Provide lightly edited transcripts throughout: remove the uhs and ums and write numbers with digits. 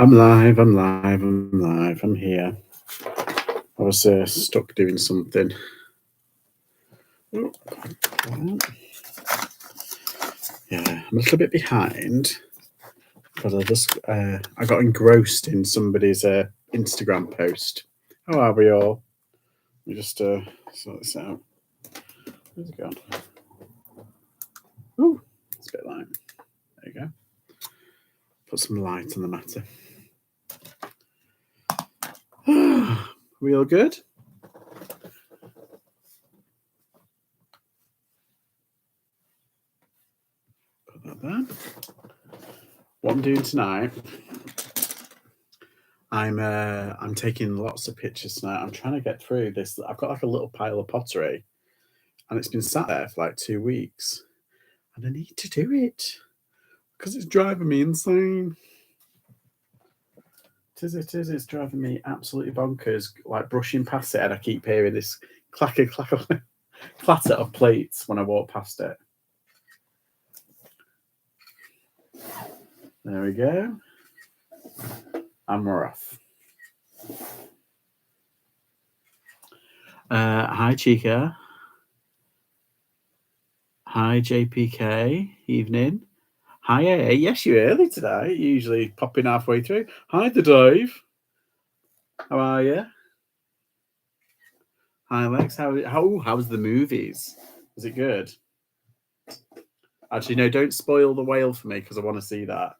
I'm live, I'm here. I was stuck doing something. Yeah, I'm a little bit behind, but I got engrossed in somebody's Instagram post. How are we all? Let me just sort this out. Where's it gone? Ooh, it's a bit light. There you go. Put some light on the matter. We all good? Put that there. What I'm doing tonight, I'm taking lots of pictures tonight. I'm trying to get through this. I've got like a little pile of pottery, and it's been sat there for like 2 weeks, and I need to do it because it's driving me insane. It is. It's driving me absolutely bonkers. Like brushing past it, and I keep hearing this clatter of plates when I walk past it. There we go. And we're off. Hi, Chica. Hi, JPK. Evening. Hi, AA. Yes, you're early today. Usually popping halfway through. Hi, the Dave. How are you? Hi, Alex. How's the movies? Was it good? Actually, no, don't spoil The Whale for me because I want to see that.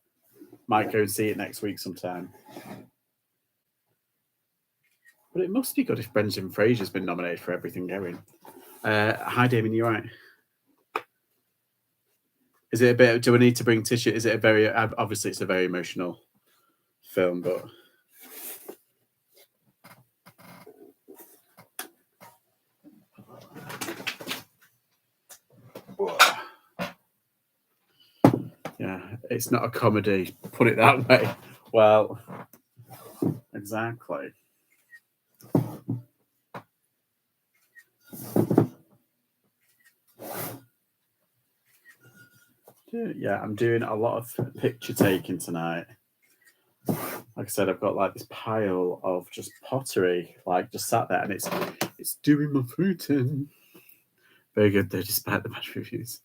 Might go and see it next week sometime. But it must be good if Brendan Fraser's been nominated for everything going. Hi, Damien. You right? Is it a bit? Do I need to bring tissue? Is it a very? Obviously, it's a very emotional film, but. Yeah, it's not a comedy. Put it that way. Well, exactly. Yeah, I'm doing a lot of picture taking tonight. Like I said, I've got like this pile of just pottery, like just sat there, and it's doing my fruit in. Very good though, despite the bad reviews.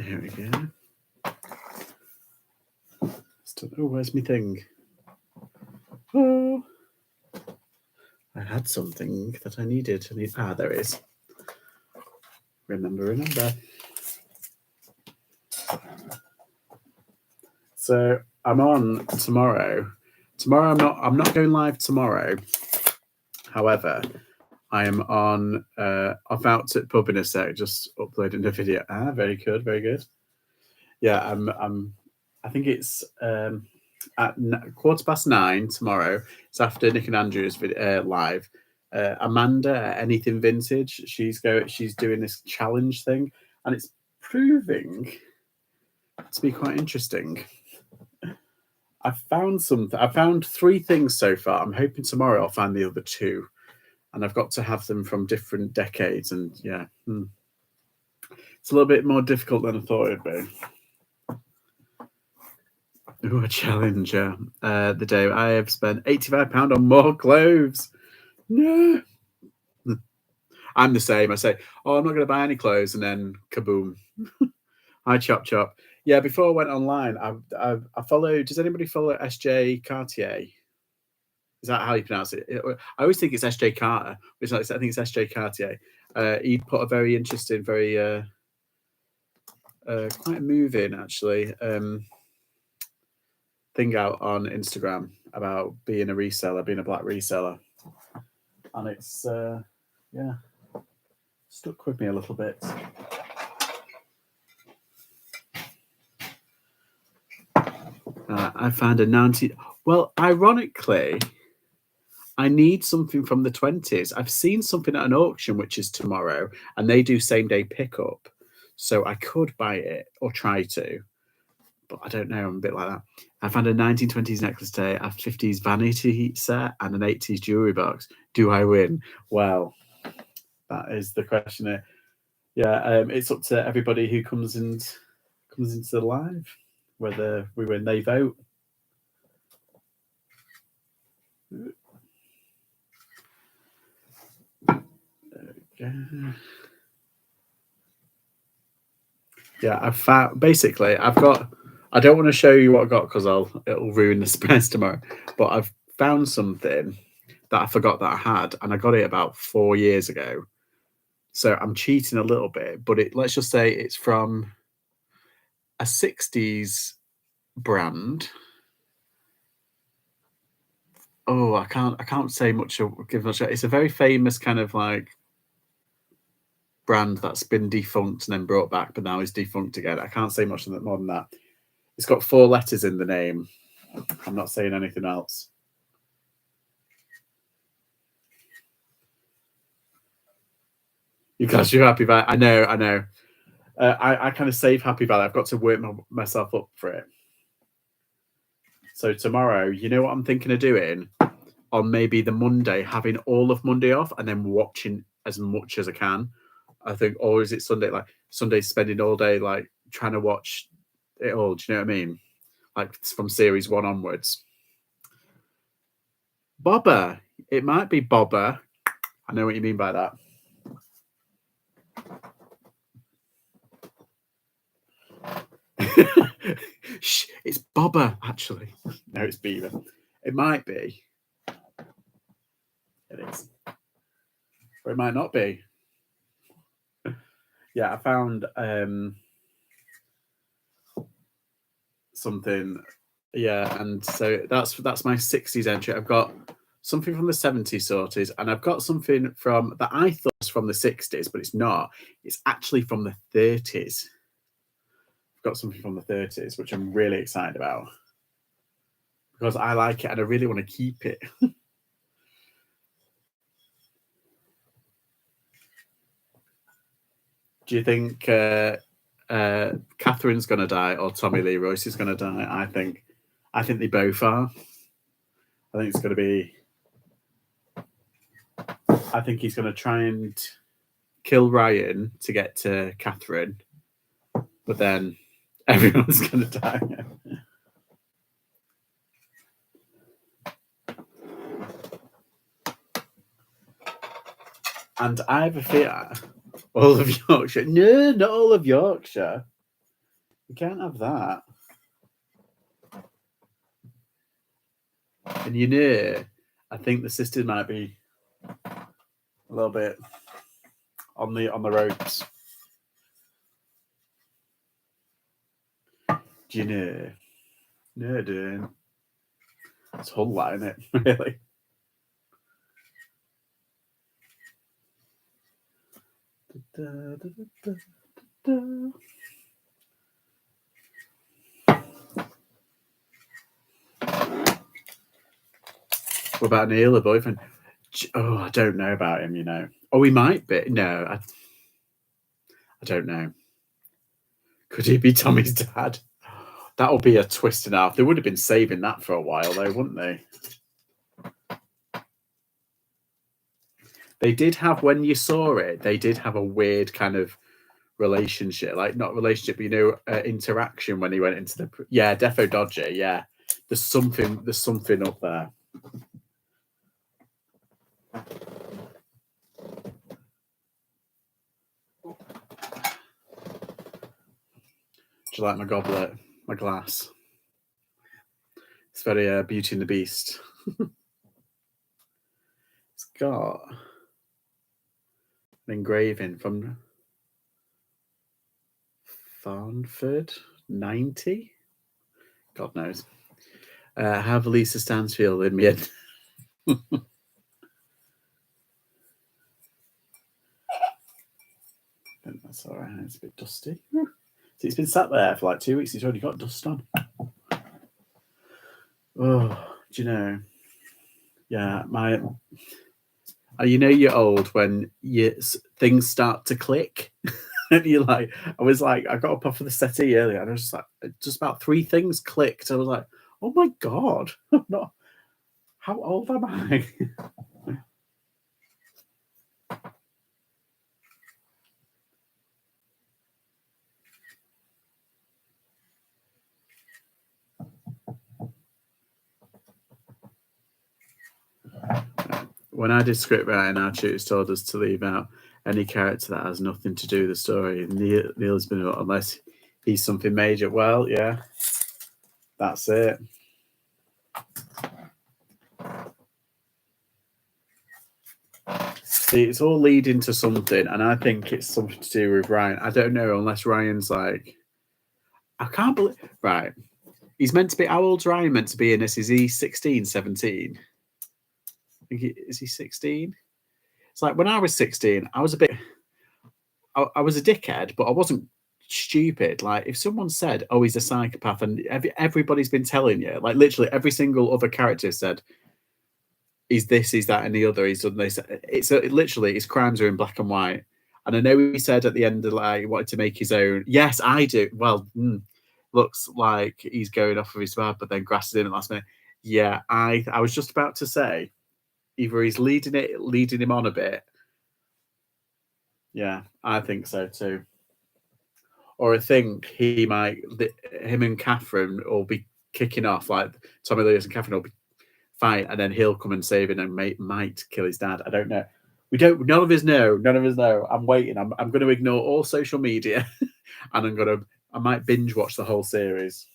Here we go. Oh, where's my thing? Oh, I had something that I needed. There it is. Remember. So I'm on tomorrow. I'm not going live tomorrow. However, I am on off out at pub in a sec, just uploading a video. Very good, very good. Yeah, I think it's at 9:15 tomorrow. It's after Nick and Andrew's live. Amanda at Anything Vintage. She's doing this challenge thing, and it's proving to be quite interesting. I found something. I found 3 things so far. I'm hoping tomorrow I'll find the other 2, and I've got to have them from different decades. And yeah, it's a little bit more difficult than I thought it'd be. Ooh, a challenge, yeah. The day I have spent £85 on more clothes. No. I'm the same. I say, I'm not going to buy any clothes, and then kaboom. Hi, Chop. Yeah, before I went online, I followed. Does anybody follow SJ Cartier? Is that how you pronounce it? I always think it's SJ Carter. I think it's SJ Cartier. He put a very interesting, very quite moving, actually, thing out on Instagram about being a reseller, being a black reseller, and it's yeah, stuck with me a little bit. I found a 90. Well, ironically, I need something from the 20s. I've seen something at an auction, which is tomorrow, and they do same day pickup. So I could buy it or try to, but I don't know. I'm a bit like that. I found a 1920s necklace today, a 50s vanity set, and an 80s jewelry box. Do I win? Well, that is the question. Yeah, it's up to everybody who comes into the live. whether we win, they vote. Yeah, I've found basically I've got. I don't want to show you what I got because it'll ruin the surprise tomorrow. But I've found something that I forgot that I had, and I got it about 4 years ago. So I'm cheating a little bit, but let's just say it's from a 60s brand. Oh, I can't say much or give much. It's a very famous kind of like brand that's been defunct and then brought back, but now is defunct again. I can't say much more than that. It's got 4 letters in the name. I'm not saying anything else. You guys, you're Happy Valley. I know. I kind of save Happy Valley. I've got to work myself up for it. So tomorrow, you know what I'm thinking of doing? On maybe the Monday, having all of Monday off and then watching as much as I can. I think, or is it Sunday? Like Sunday, spending all day like trying to watch it all. Do you know what I mean? Like from series 1 onwards. Bobber. It might be Bobber. I know what you mean by that. Shh, it's Bobber, actually. No, it's Beaver. It might be. It is. Or it might not be. Yeah, I found something. Yeah, and so that's my 60s entry. I've got something from the 70s sorted, and I've got something from that I thought was from the 60s, but it's not. It's actually from the 30s. I've got something from the 30s, which I'm really excited about because I like it and I really want to keep it. Do you think Catherine's going to die or Tommy Lee Royce is going to die? I think they both are. I think it's going to be. I think he's going to try and kill Ryan to get to Catherine, but then everyone's going to die. And I have a fear. All of Yorkshire. No, not all of Yorkshire. You can't have that. And you know, I think the sisters might be a little bit on the ropes. Do you know? No, dude. It's Hull, that, isn't it? Really. What about Neil, the boyfriend? Oh, I don't know about him, you know. Oh, he might be. No, I don't know. Could he be Tommy's dad? That would be a twist and a half. They would have been saving that for a while, though, wouldn't they? They did have, when you saw it, they did have a weird kind of relationship, like not relationship, but, you know, interaction when he went into the Defo Dodger. Yeah, there's something up there. Do you like my goblet, my glass? It's very Beauty and the Beast. It's got an engraving from Farnford 90. God knows. Have Lisa Stansfield in me. That's all right. It's a bit dusty. See, it's been sat there for like 2 weeks. It's already got dust on. Oh, do you know? Yeah, you know you're old when things start to click. And you're like, I got up off of the settee earlier, and I was just like, just about 3 things clicked. I was like, oh my God, not how old am I? when I did script writing, our tutors told us to leave out any character that has nothing to do with the story. Neil has been, unless he's something major. Well, yeah, that's it. See, it's all leading to something, and I think it's something to do with Ryan. I don't know, unless Ryan's like, I can't believe, right. He's meant to be, how old's Ryan meant to be in this? Is he 16, 17? Is he 16? It's like when I was 16, I was a bit, I was a dickhead, but I wasn't stupid. Like if someone said, "Oh, he's a psychopath," and everybody's been telling you, like literally every single other character said, "He's this, he's that, and the other." He's done this. It's literally his crimes are in black and white. And I know he said at the end of like he wanted to make his own. Yes, I do. Well, looks like he's going off of his sword, but then grasses in at last minute. Yeah, I was just about to say, either he's leading him on a bit. Yeah, I think so too. Or I think him and Catherine will be kicking off, like Tommy Lewis and Catherine will be fight, and then he'll come and save him and might kill his dad. I don't know. None of us know. None of us know. I'm waiting. I'm going to ignore all social media, and I might binge watch the whole series.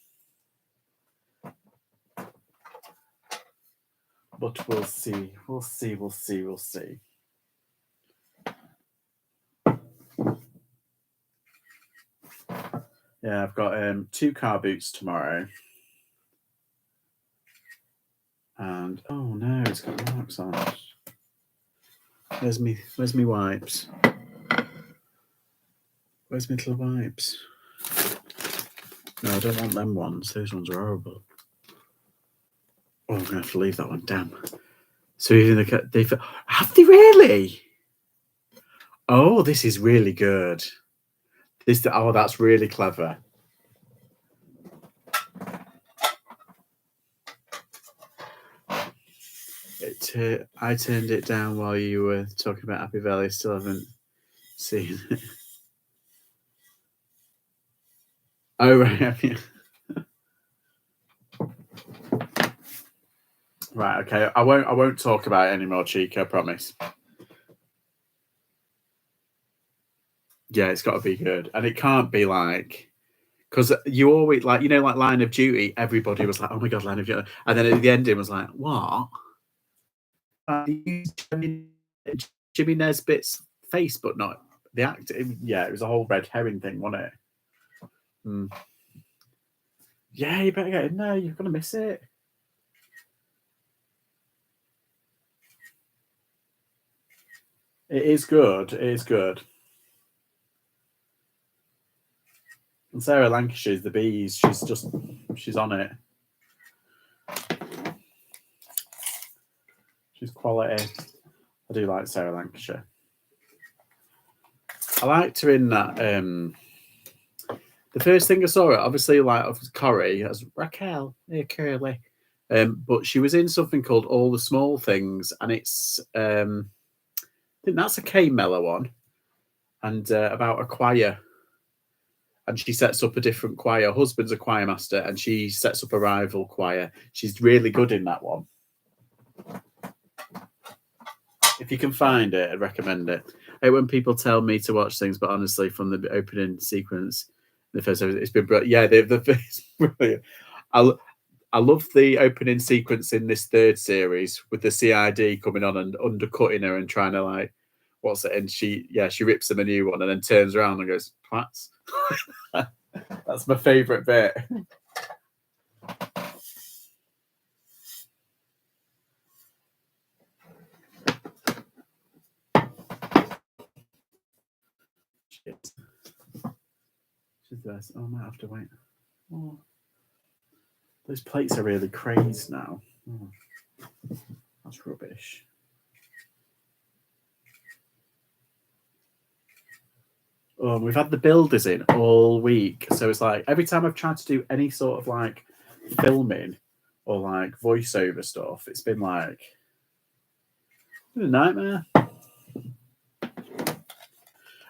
But we'll see. We'll see. We'll see. We'll see. Yeah, I've got 2 car boots tomorrow. And oh no, it's got marks on it. Where's me wipes? Where's my little wipes? No, I don't want them ones. Those ones are horrible. Oh, I'm gonna have to leave that one. Damn. So even have they really? Oh, this is really good. That's really clever. I turned it down while you were talking about Happy Valley. Still haven't seen it. Oh right. Right. Okay. I won't talk about it anymore, Chica. I promise. Yeah, it's got to be good, and it can't be like. Because you always like, like Line of Duty, everybody was like, "Oh my god, Line of Duty," and then at the ending was like, "What?" Jimmy Nesbitt's face, but not the actor. Yeah, it was a whole red herring thing, wasn't it? Yeah, you better get in there. You're gonna miss it. It is good. It is good. And Sarah Lancashire's the bees. She's on it. She's quality. I do like Sarah Lancashire. I liked her in that. The first thing I saw her, obviously, like of Corrie as Raquel, hey Curly, but she was in something called All the Small Things, and it's I think that's a Kay Mellor one, and about a choir, and she sets up a different choir. Her husband's a choir master, and she sets up a rival choir. She's really good in that one. If you can find it, I'd recommend it. I hate when people tell me to watch things, but honestly, from the opening sequence, the first episode, it's been brilliant. Yeah, it's brilliant. I love the opening sequence in this 3rd series with the CID coming on and undercutting her and trying to like, what's it? And she rips them a new one and then turns around and goes, "Plats." That's my favourite bit. Shit. She's there. Oh, I might have to wait. Oh. Those plates are really crazed now. Oh. That's rubbish. Oh, we've had the builders in all week. So it's like every time I've tried to do any sort of like filming or like voiceover stuff, it's been like a nightmare.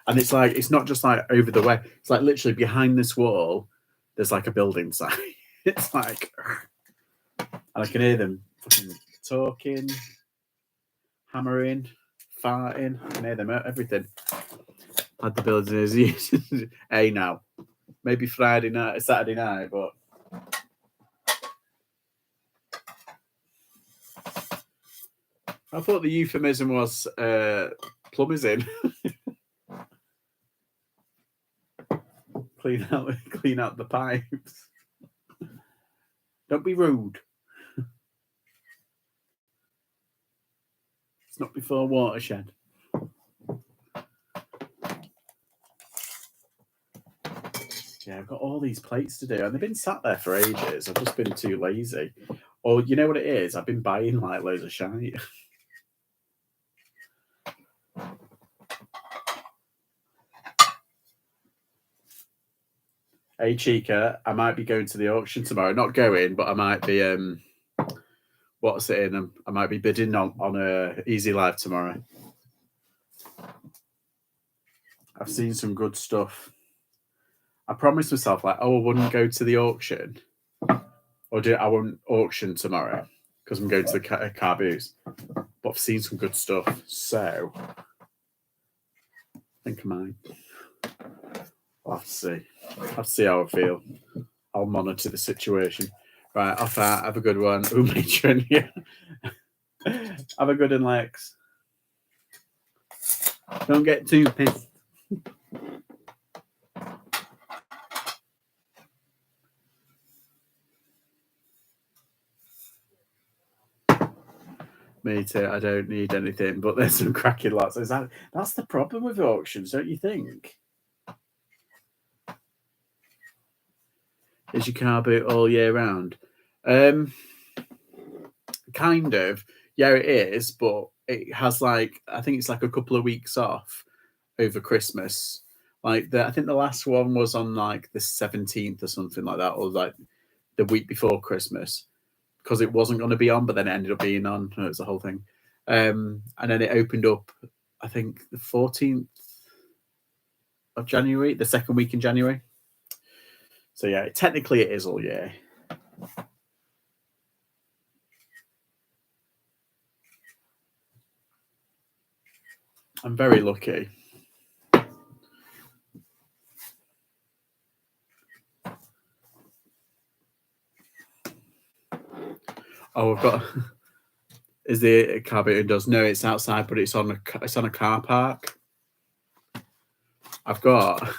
And it's like, it's not just like over the way. It's like literally behind this wall, there's like a building site. It's like, and I can hear them fucking talking. hammering, farting, I can hear them, everything. Had the building as usual. Hey, now, maybe Friday night, Saturday night, but I thought the euphemism was plumbers in. clean out the pipes. Don't be rude. It's not before watershed. Yeah, I've got all these plates to do, and they've been sat there for ages. I've just been too lazy. Or you know what it is? I've been buying like loads of shite. Hey Chica, I might be going to the auction tomorrow. Not going, but I might be what's it in? I might be bidding on a Easy Live tomorrow. I've seen some good stuff. I promised myself like, oh, I wouldn't go to the auction, or I won't auction tomorrow because I'm going to the car booth. But I've seen some good stuff, so I think I might. I'll have to see. I'll have to see how I feel. I'll monitor the situation. Right, off that. Have a good one. Ooh, matron, yeah. Have a good one, Lex. Don't get too pissed. Me too. I don't need anything, but there's some cracking lots. That's the problem with auctions, don't you think? Is your car boot all year round? Kind of. Yeah, it is, but it has like I think it's like a couple of weeks off over Christmas. Like I think the last one was on like the 17th or something like that, or like the week before Christmas, because it wasn't going to be on, but then it ended up being on. It was the whole thing. And then it opened up, I think, the 14th of January, the second week in January. So yeah, technically it is all year. I'm very lucky. Oh, I've got. Is the car boot indoors? No, it's outside, but it's on a car park. I've got.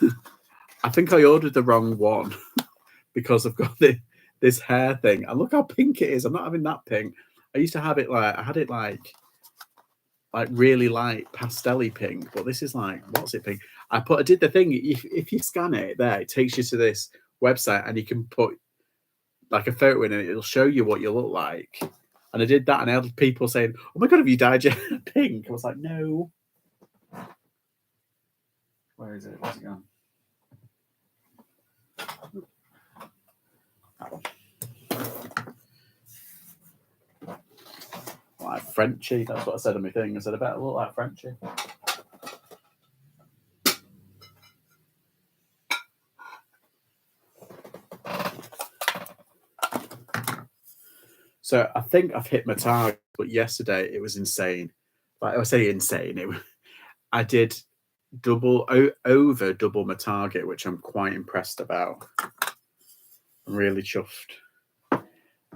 I think I ordered the wrong one because I've got this hair thing, and look how pink it is. I'm not having that pink. I used to have it like I had it like really light pastel-y pink, but this is like what's it pink? I did the thing. If you scan it there, it takes you to this website, and you can put like a photo in, and it'll show you what you look like. And I did that, and I had people saying, "Oh my god, have you dyed your hair pink?" I was like, "No." Where is it? Where's it gone? That one. Like Frenchy. That's what I said on my thing. I said I better look like Frenchy. So I think I've hit my target, but yesterday it was insane. Like I say, insane. I did over double my target, which I'm quite impressed about. I'm really chuffed.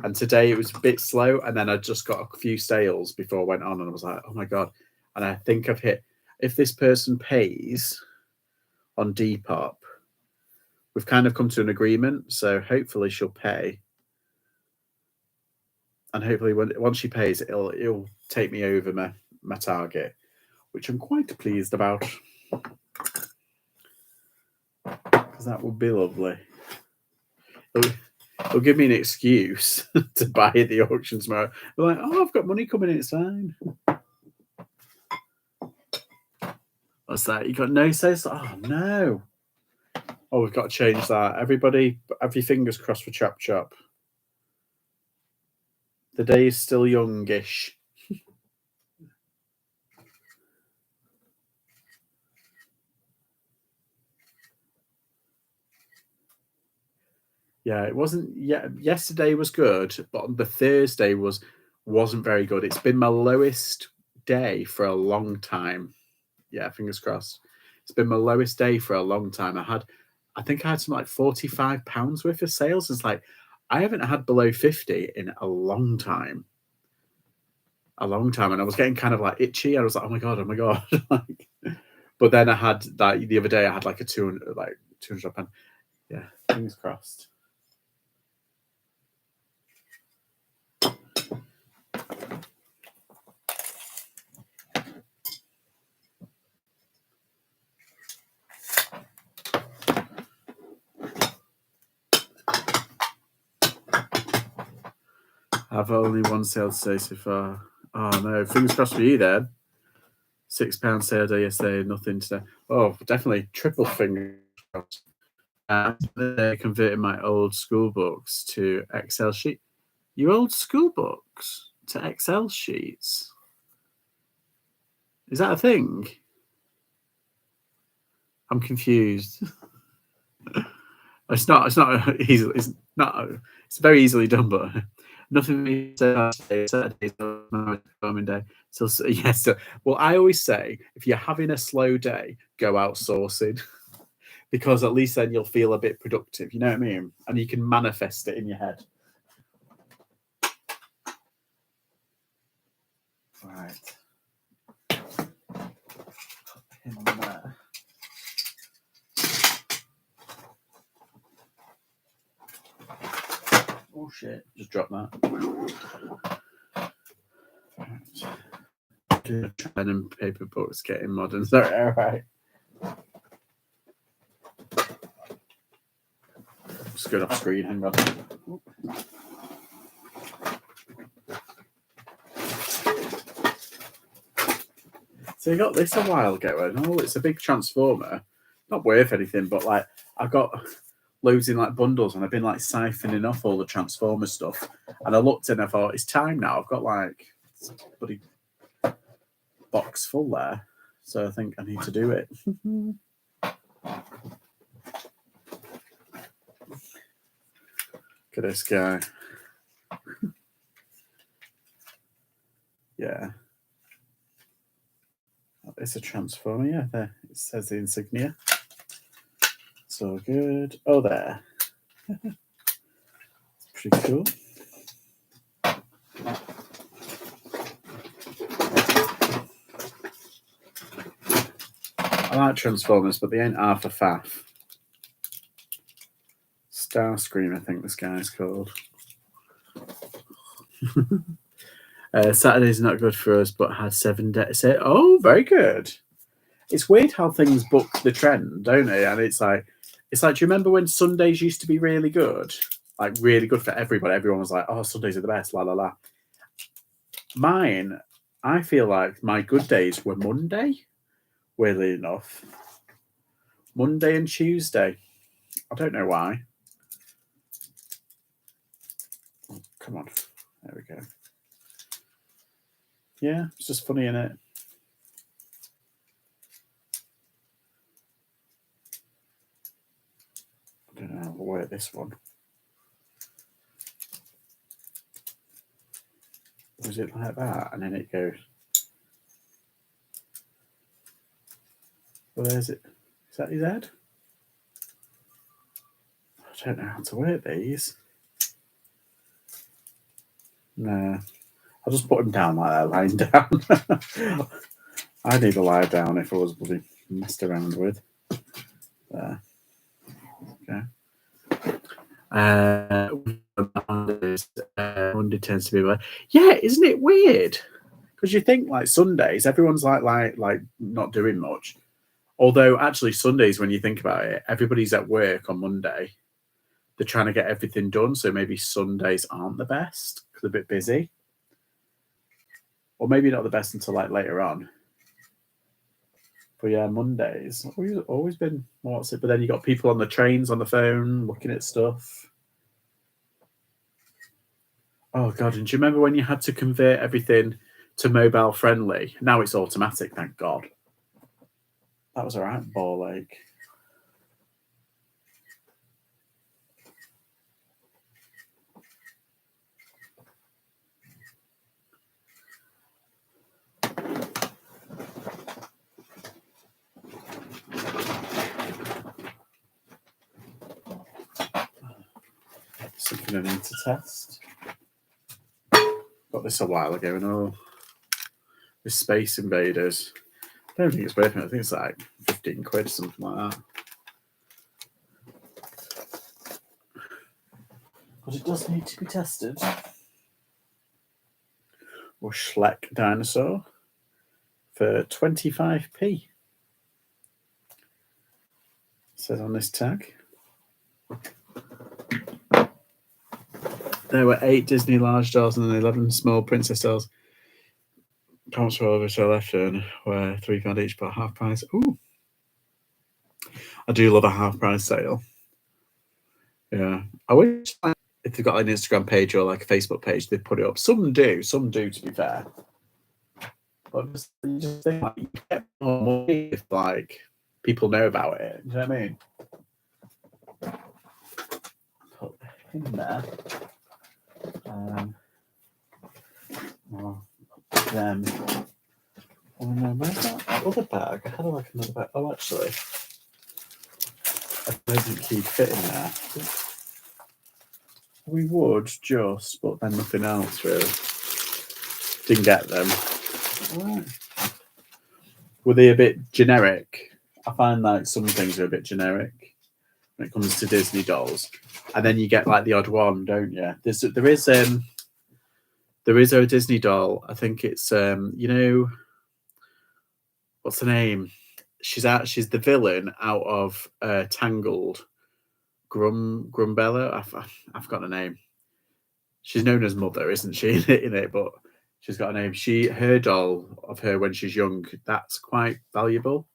And today it was a bit slow, and then I just got a few sales before I went on, and I was like, oh my god. And I think I've hit, if this person pays on Depop, we've kind of come to an agreement, so hopefully she'll pay. And hopefully once she pays, it'll take me over my target, which I'm quite pleased about. Because that would be lovely. It'll give me an excuse to buy at the auction tomorrow. They're like, oh, I've got money coming in, it's fine. What's that? You got no sales? Oh, no. Oh, we've got to change that. Everybody, have your fingers crossed for Chop Chop. The day is still youngish. Yeah, it wasn't. Yeah, yesterday was good, but the Thursday wasn't very good. It's been my lowest day for a long time. Yeah, fingers crossed. It's been my lowest day for a long time. I think I had some like £45 worth of sales. It's like I haven't had below 50 in a long time. And I was getting kind of like itchy. I was like, oh my god. Like, but then I had that the other day. I had like a 200 £200. Yeah, fingers crossed. I've only one sale today so far. Oh no, fingers crossed for you then. £6 sale day yesterday, nothing today. Oh, definitely triple fingers crossed. They converted my old school books to Excel sheet. Your old school books to Excel sheets? Is that a thing? I'm confused. It's not easy. It's very easily done, but nothing. Saturday's farming day. So yes. So, well, I always say if you're having a slow day, go outsourcing because at least then you'll feel a bit productive. You know what I mean? And you can manifest it in your head. Right. In there. Oh shit! Just drop that. Pen and paper books getting modern. Sorry, all right. Just go off screen. Hang on. So you got this a while ago, and it's a big transformer. Not worth anything, but like I got loads in like bundles, and I've been like siphoning off all the transformer stuff. And I looked and I thought it's time now. I've got like bloody box full there, so I think I need to do it. Look at this guy. Yeah. It's a transformer, yeah. There it says the insignia. So good. Oh, there. It's pretty cool. I like transformers, but they ain't half a faff. Starscream, I think this guy's called. Saturday's not good for us, but had 7 days. Oh, very good. It's weird how things book the trend, don't they? And it's like, do you remember when Sundays used to be really good? Like really good for everybody. Everyone was like, oh, Sundays are the best, la la la. Mine, I feel like my good days were Monday, weirdly enough. Monday and Tuesday. I don't know why. Oh, come on. There we go. Yeah, it's just funny, innit? I don't know how to work this one. Was it like that? And then it goes. Well, there's it. Is that his head? I don't know how to work these. No. I'll just put him down like that, lying down. I'd either lie down if I was bloody messed around with. There. Okay. Monday tends to be like, yeah, isn't it weird? Because you think like Sundays, everyone's like not doing much. Although actually Sundays, when you think about it, everybody's at work on Monday. They're trying to get everything done, so maybe Sundays aren't the best because they're a bit busy, or maybe not the best until like later on. But yeah, Mondays always been what's it? But then you got people on the trains on the phone looking at stuff. Oh god! And do you remember when you had to convert everything to mobile friendly? Now it's automatic, thank God. That was alright, ball ache. Something I need to test. Got this a while ago, and this Space Invaders. I don't think it's worth it. I think it's like 15 quid, something like that. But it does need to be tested. Or Schleck Dinosaur for 25p. It says on this tag. There were 8 Disney large dolls and 11 small princess dolls. Comps for over to left turn were £3 each, but half price. Ooh. I do love a half price sale. Yeah. I wish if they've got like an Instagram page or like a Facebook page, they put it up. Some do, to be fair. But you just think like, you get more money if like people know about it. You know what I mean? Put in there. Then where's that other bag? I had like another bag. Oh, actually, I don't keep fitting there. We would just, but then nothing else really. Didn't get them. Right. Were they a bit generic? I find like some things are a bit generic when it comes to Disney dolls, and then you get like the odd one, don't you? There is a Disney doll. I think it's what's her name? She's the villain out of Tangled. Grumbella. I've forgotten her name. She's known as Mother, isn't she? In it, but she's got a name. Her doll of her when she's young. That's quite valuable.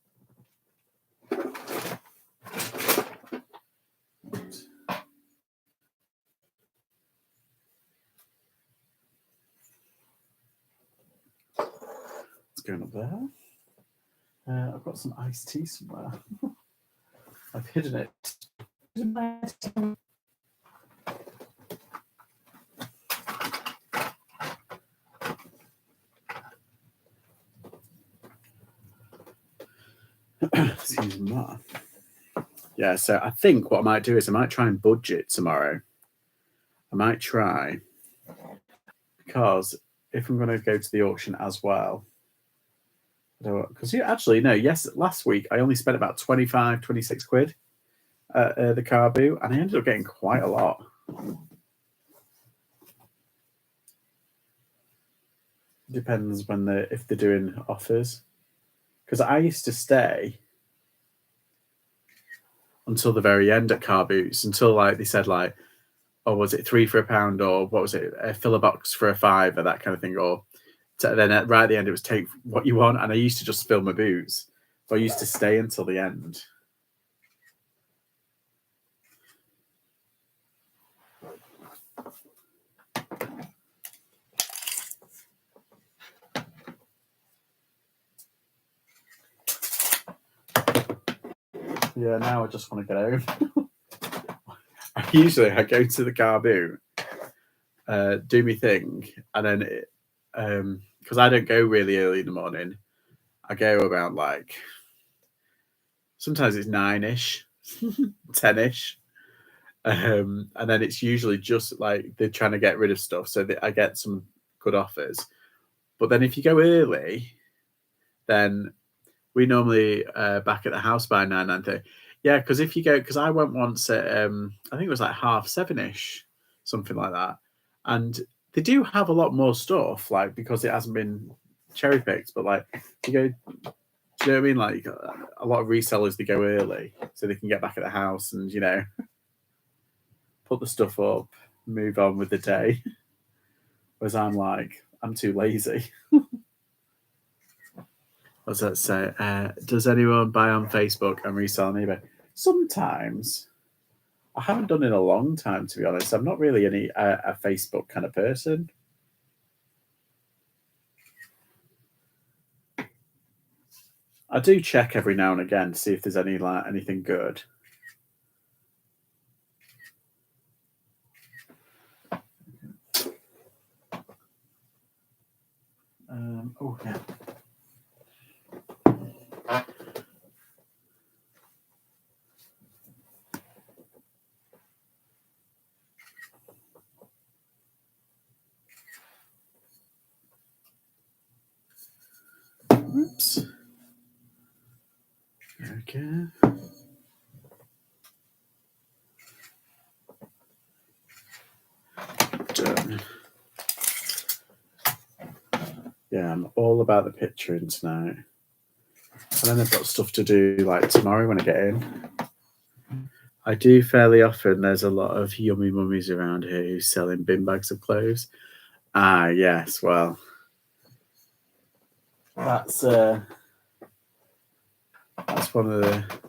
It's going up there. I've got some iced tea somewhere. I've hidden it. Excuse me. Yeah, so I think what I might do is I might try and budget tomorrow. I might try, because if I'm going to go to the auction as well, because last week I only spent about 26 quid at the car boot, and I ended up getting quite a lot. Depends if they're doing offers, because I used to stay until the very end at car boots, until like they said like, oh, was it 3 for £1, or what was it, fill a box for £5, or that kind of thing, or then right at the end it was take what you want, and I used to just fill my boots, but I used to stay until the end. Yeah, now I just want to get home. Usually I go to the car boot, do my thing, and then because I don't go really early in the morning, I go around like, sometimes it's 9ish, 10ish, and then it's usually just like they're trying to get rid of stuff, so that I get some good offers. But then if you go early, then we normally back at the house by 9:30. Yeah, because if you go, because I went once at I think it was like 7:30ish, something like that, and they do have a lot more stuff, like, because it hasn't been cherry picked. But like, you go, do you know what I mean? Like, a lot of resellers, they go early so they can get back at the house and put the stuff up, move on with the day. Whereas I'm too lazy. What does that say? Does anyone buy on Facebook and resell on eBay? Sometimes. I haven't done it in a long time, to be honest. I'm not really a Facebook kind of person. I do check every now and again to see if there's anything good. Oh yeah. go. Done. Yeah, I'm all about the picturing tonight. And then I've got stuff to do like tomorrow when I get in. I do fairly often. There's a lot of yummy mummies around here who's selling bin bags of clothes. Ah, yes. Well, that's one of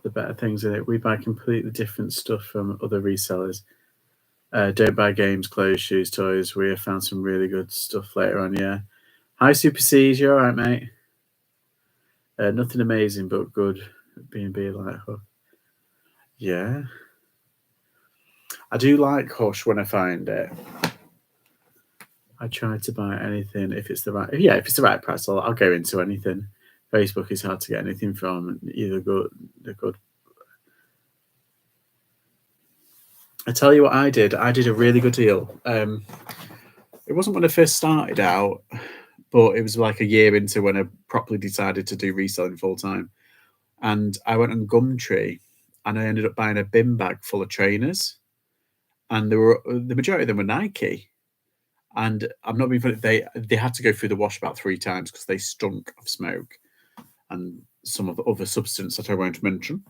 the better things in it. We buy completely different stuff from other resellers. Don't buy games, clothes, shoes, toys. We have found some really good stuff later on. Yeah. Hi, Super C's. You all right, mate? Nothing amazing, but good. B&B like Hush. Yeah. I do like Hush when I find it. I try to buy anything if it's the right. Yeah, if it's the right price, I'll go into anything. Facebook is hard to get anything from. Either good, they're good. I tell you what I did. I did a really good deal. It wasn't when I first started out, but it was like a year into when I properly decided to do reselling full time. And I went on Gumtree, and I ended up buying a bin bag full of trainers, and the majority of them were Nike. And I'm not being funny. They had to go through the wash about 3 times because they stunk of smoke and some of the other substance that I won't mention,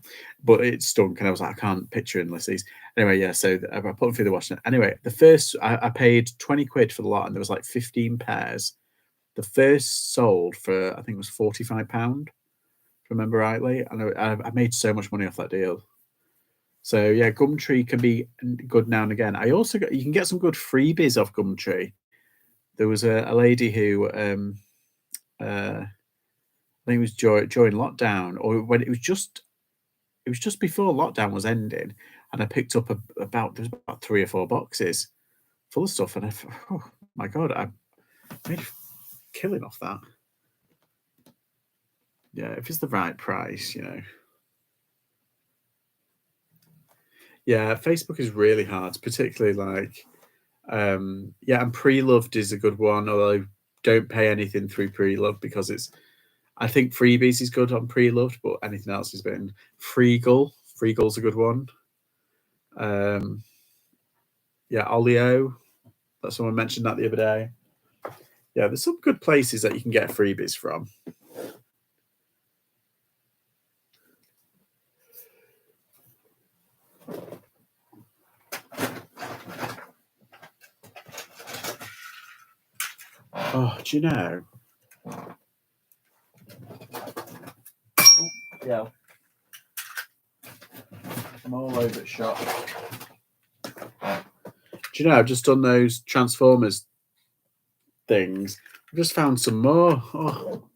but it stunk, and I was like, I can't picture unless these. Anyway, yeah. So I put them through the wash. Anyway, the first I paid 20 quid for the lot, and there was like 15 pairs. The first sold for I think it was £45, if I remember rightly, and I made so much money off that deal. So yeah, Gumtree can be good now and again. I also you can get some good freebies off Gumtree. There was a lady who I think it was during lockdown, or when it was just before lockdown was ending, and I picked up about 3 or 4 boxes full of stuff, and I thought, oh my god, I made a killing off that. Yeah, if it's the right price, Yeah, Facebook is really hard, particularly like, yeah, and Pre-Loved is a good one, although don't pay anything through Pre-Loved because I think Freebies is good on Pre-Loved, but anything else has been Freegal. Freegal's a good one. Yeah, Olio. That someone mentioned that the other day. Yeah, there's some good places that you can get freebies from. Oh, do you know? Yeah. I'm all over the shop. Do you know, I've just done those Transformers things. I've just found some more. Oh,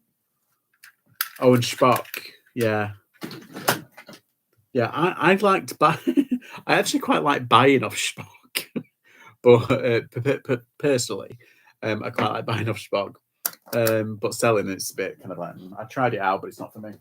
and Spock. Yeah. Yeah, I'd like to buy. I actually quite like buying off Spock, but personally, I quite like buying off Spock. But selling it's a bit kind of like I tried it out, but it's not for me.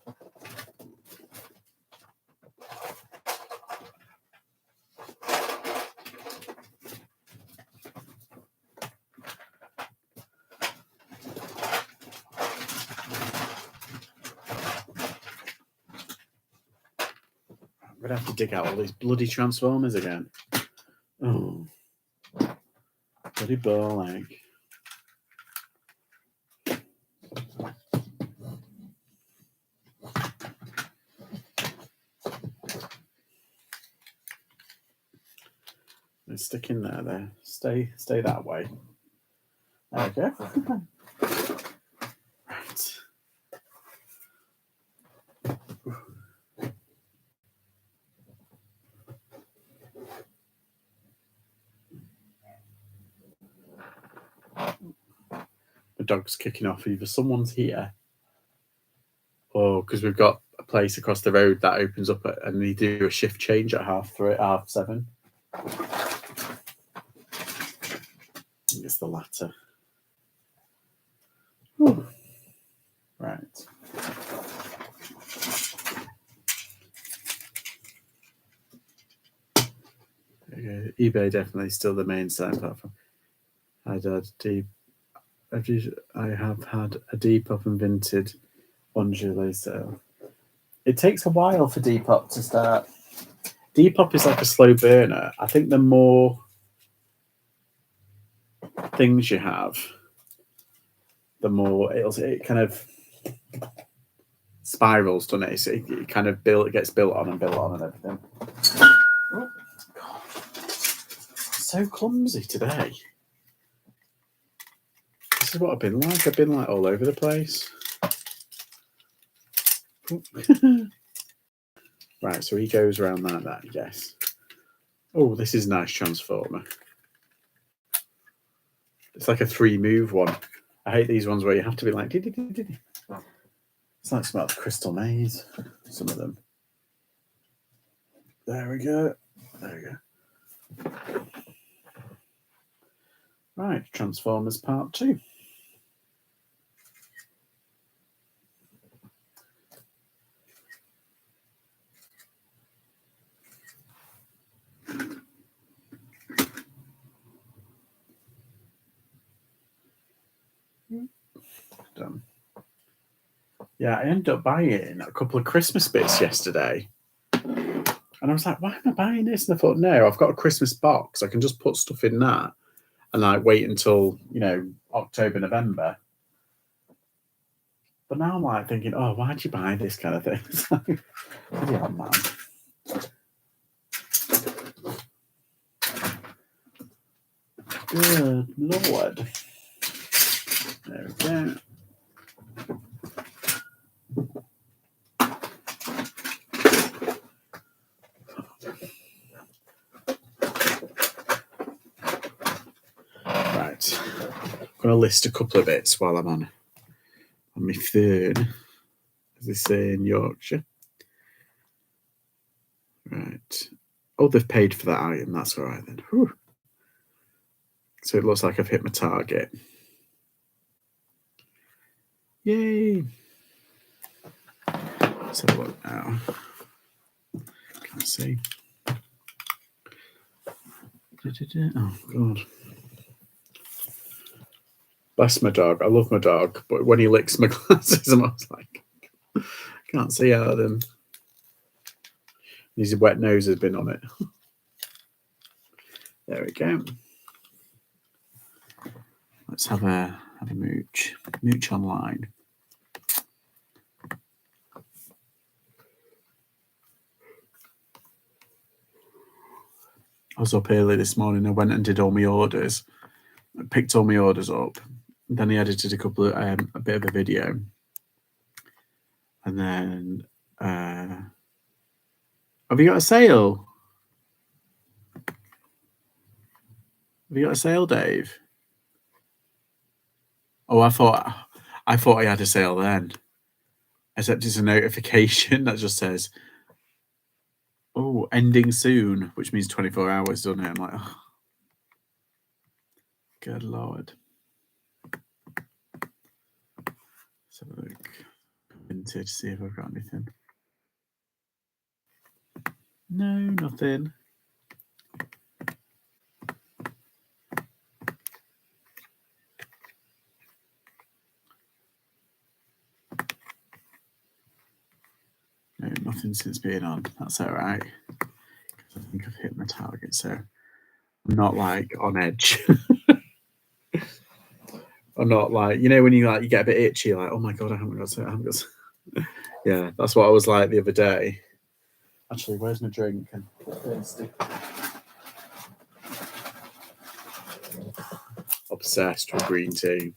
I'm gonna have to dig out all these bloody Transformers again. Oh, bloody ball egg. Stick in there. Stay that way. There we go. Right. The dog's kicking off. Either someone's here, or because we've got a place across the road that opens up and they do a shift change at 7:30. I think it's the latter. Ooh. Right. Okay. eBay definitely still the main selling platform. I have had a Depop and Vinted on July sale. It takes a while for depop to start. Depop is like a slow burner. I think the more things you have, the more it kind of spirals, doesn't it? So it kind of gets built on and everything. Oh, God. So clumsy today. This is what I've been like. I've been like all over the place. Right, so he goes around like that, I guess. Oh, this is a nice transformer. It's like a 3-move one. I hate these ones where you have to be like, it's like some of the Crystal Maze, some of them. There we go. There we go. Right, Transformers Part 2. Done. Yeah, I ended up buying a couple of Christmas bits yesterday. And I was like, why am I buying this? And I thought, no, I've got a Christmas box. I can just put stuff in that and like wait until, October, November. But now I'm like thinking, oh, why'd you buy this kind of thing? Yeah, man. Good Lord. There we go. Right. I'm going to list a couple of bits while I'm on my phone, as they say in Yorkshire. Right. Oh, they've paid for that item. That's all right then. Whew. So it looks like I've hit my target. Yay. Let's have a look now. Can't see. Oh, God. Bless my dog. I love my dog. But when he licks my glasses, I'm always like, can't see out of them. His wet nose has been on it. There we go. Let's have a mooch. Mooch online. I was up early this morning. I went and did all my orders. I picked all my orders up. Then he edited a couple of a bit of a video. And then have you got a sale? Have you got a sale, Dave? Oh, I thought I had a sale then. Except it's a notification that just says, oh, ending soon, which means 24 hours, doesn't it? I'm like, oh, good Lord. Let's have a look. Vintage, see if I've got anything. No, nothing. No, nothing since being on. That's all right. I think I've hit my target, so I'm not like on edge. I'm not like, when you get a bit itchy, like, oh my God, I haven't got. Yeah, that's what I was like the other day. Actually, where's my drink? I'm thirsty. Obsessed with green tea.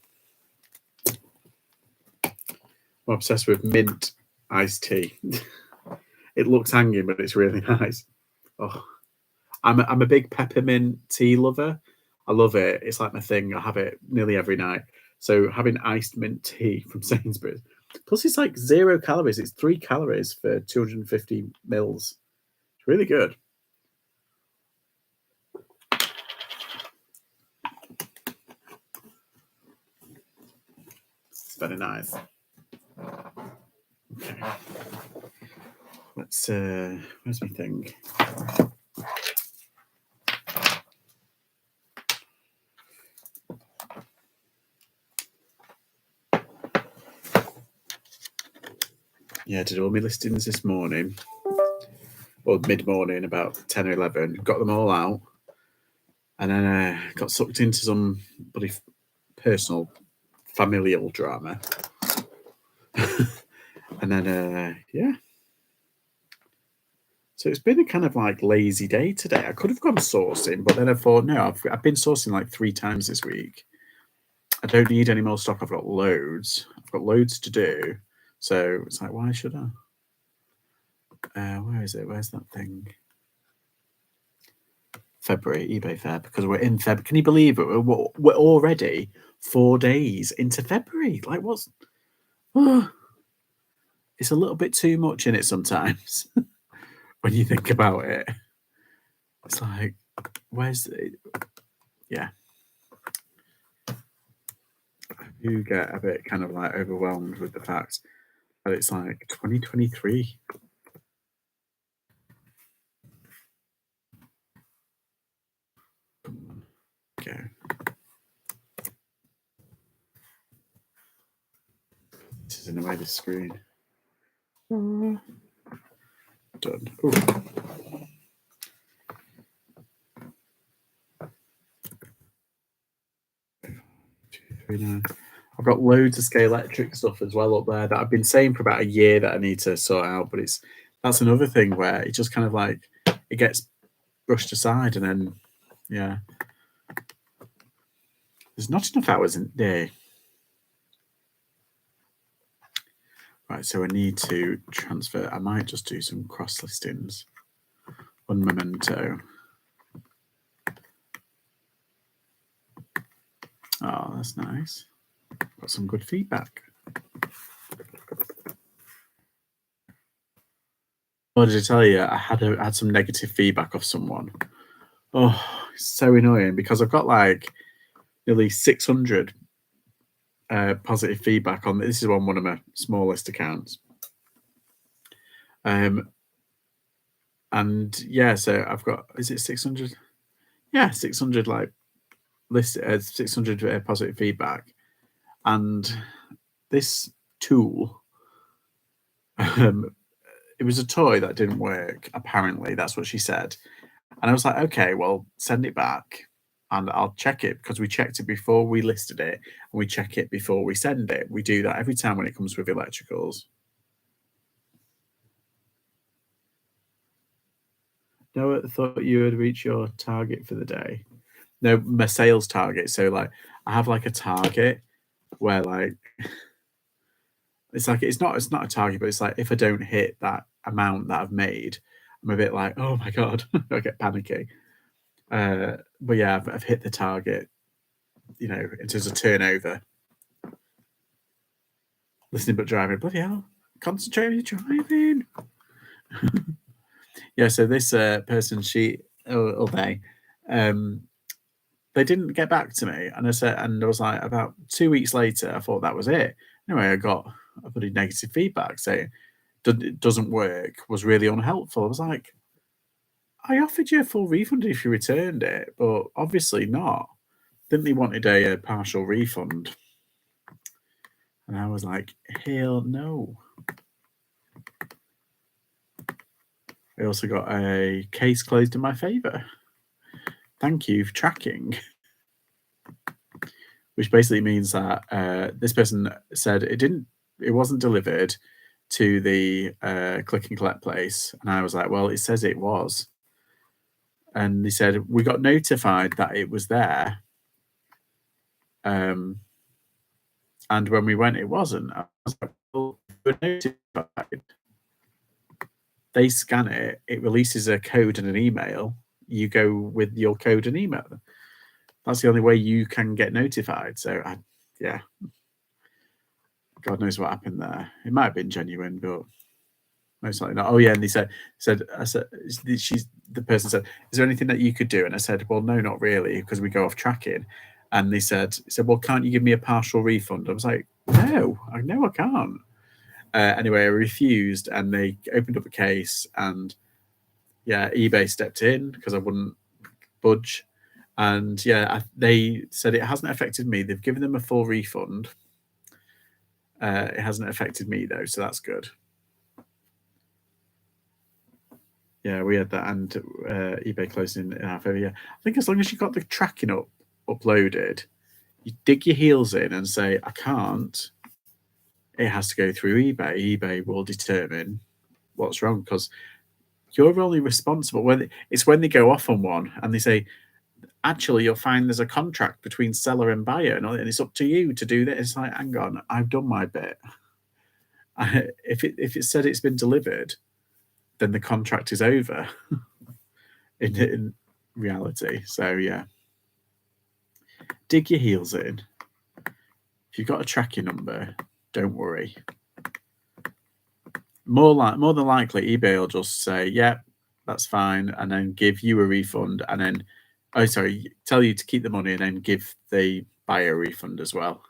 I'm obsessed with mint iced tea. It looks hanging, but it's really nice. Oh, I'm a big peppermint tea lover. I love it. It's like my thing. I have it nearly every night. So having iced mint tea from Sainsbury's. Plus, it's like 0 calories. It's 3 calories for 250 mils. It's really good. It's very nice. Okay. Let's, where's my thing? Yeah, did all my listings this morning, or mid-morning, about 10 or 11. Got them all out, and then got sucked into some bloody personal, familial drama. And then, yeah. So it's been a kind of like lazy day today. I could have gone sourcing, but then I thought, no, I've been sourcing like 3 times this week. I don't need any more stock. I've got loads. I've got loads to do. So it's like, why should I? Where is it? Where's that thing? February, eBay Feb, because we're in Feb. Can you believe it? We're already 4 days into February. Like, what's... it's a little bit too much in it sometimes when you think about it. It's like, where's it? Yeah. You get a bit kind of like overwhelmed with the fact that it's like 2023. Go. This is in the way of the screen. Done. Ooh. 239. I've got loads of Scalextric stuff as well up there that I've been saying for about a year that I need to sort out, but that's another thing where it just kind of like it gets brushed aside, and then yeah, there's not enough hours in there. Right, so I need to transfer. I might just do some cross listings. One memento. Oh, that's nice. Got some good feedback. What did I tell you? I had some negative feedback off someone. Oh, it's so annoying because I've got like nearly 600 positive feedback on this. Is on one of my smallest accounts. And yeah, so I've got, is it 600? Yeah, 600 like list 600 positive feedback. And this tool, it was a toy that didn't work, apparently. That's what she said. And I was like, okay, well, send it back and I'll check it, because we checked it before we listed it and we check it before we send it. We do that every time when it comes with electricals. No, I thought you would reach your target for the day. No, my sales target. So like I have like a target where like it's like it's not a target, but it's like if I don't hit that amount that I've made, I'm a bit like, oh my god, I get panicky. But yeah, I've hit the target, you know, in terms of turnover. Listening but driving, bloody hell, concentrating driving. Yeah, so this person, they didn't get back to me, and I was like, about 2 weeks later, I thought that was it. Anyway, I got a pretty negative feedback saying it doesn't work, was really unhelpful. I was like, I offered you a full refund if you returned it, but obviously not. Didn't they wanted a partial refund? And I was like, hell no. I also got a case closed in my favour. Thank you for tracking. Which basically means that this person said it wasn't delivered to the click and collect place. And I was like, well, it says it was. And they said, we got notified that it was there. And when we went, it wasn't. I was like, well, we were notified. They scan it, it releases a code and an email. You go with your code and email. That's the only way you can get notified. So, yeah. God knows what happened there. It might have been genuine, but most likely not. Oh yeah, and the person said, "Is there anything that you could do?" And I said, "Well, no, not really, because we go off tracking." And they said, "Well, can't you give me a partial refund?" I was like, "No, I can't." Anyway, I refused, and they opened up a case, and yeah, eBay stepped in because I wouldn't budge, and yeah, they said it hasn't affected me. They've given them a full refund. It hasn't affected me though, so that's good. Yeah, we had that, and eBay closing in half every year. I think as long as you got the tracking uploaded, you dig your heels in and say, I can't. It has to go through eBay. eBay will determine what's wrong, because you're only responsible when they go off on one and they say, actually, you'll find there's a contract between seller and buyer, and it's up to you to do that. It's like, hang on, I've done my bit. If it said it's been delivered, then the contract is over in reality. So yeah, dig your heels in. If you've got a tracking number, don't worry. More than likely, eBay will just say, "Yeah, that's fine," and then give you a refund, and then, tell you to keep the money, and then give the buyer a refund as well.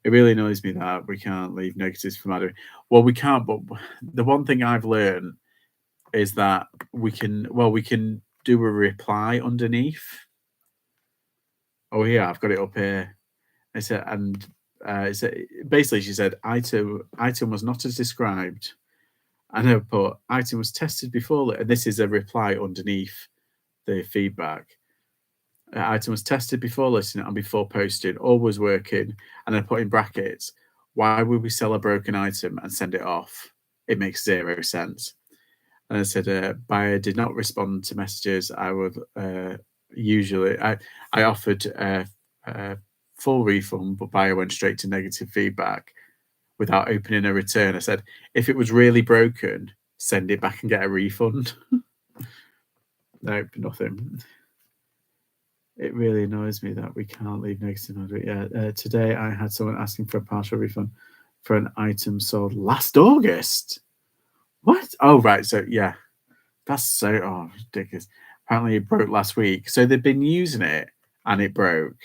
It really annoys me that we can't leave negatives from Adam. Well, we can't, but the one thing I've learned is that we can do a reply underneath. Oh yeah, I've got it up here. I said, and basically she said, item was not as described. And I put, item was tested before, and this is a reply underneath the feedback. Item was tested before listing and before posting, all was working. And I put in brackets, why would we sell a broken item and send it off? It makes zero sense. And I said, buyer did not respond to messages. I would usually, I offered a full refund, but buyer went straight to negative feedback without opening a return. I said, if it was really broken, send it back and get a refund. Nope, nothing. It really annoys me that we can't leave negative order. Yeah, today I had someone asking for a partial refund for an item sold last August. What? Oh, right. So, yeah, that's so ridiculous. Apparently, it broke last week. So they've been using it and it broke.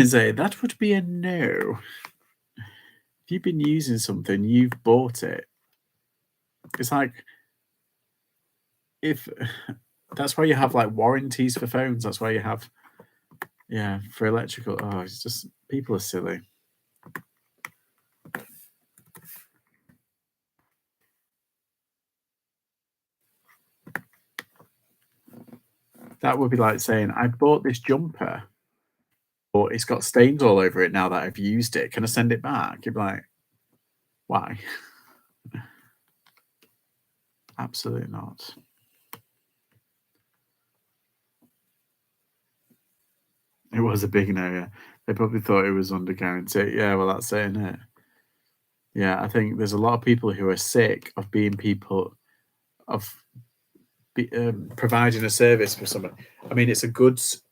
Say that would be a no. If you've been using something, you've bought it. It's like, if that's why you have like warranties for phones. That's why you have, for electrical. Oh, it's just, people are silly. That would be like saying, I bought this jumper, but it's got stains all over it now that I've used it. Can I send it back? You'd be like, why? Absolutely not. It was a big no, yeah. They probably thought it was under guarantee. Yeah, well, that's saying it. Yeah, I think there's a lot of people who are sick of being people of providing a service for someone. I mean, it's a goods.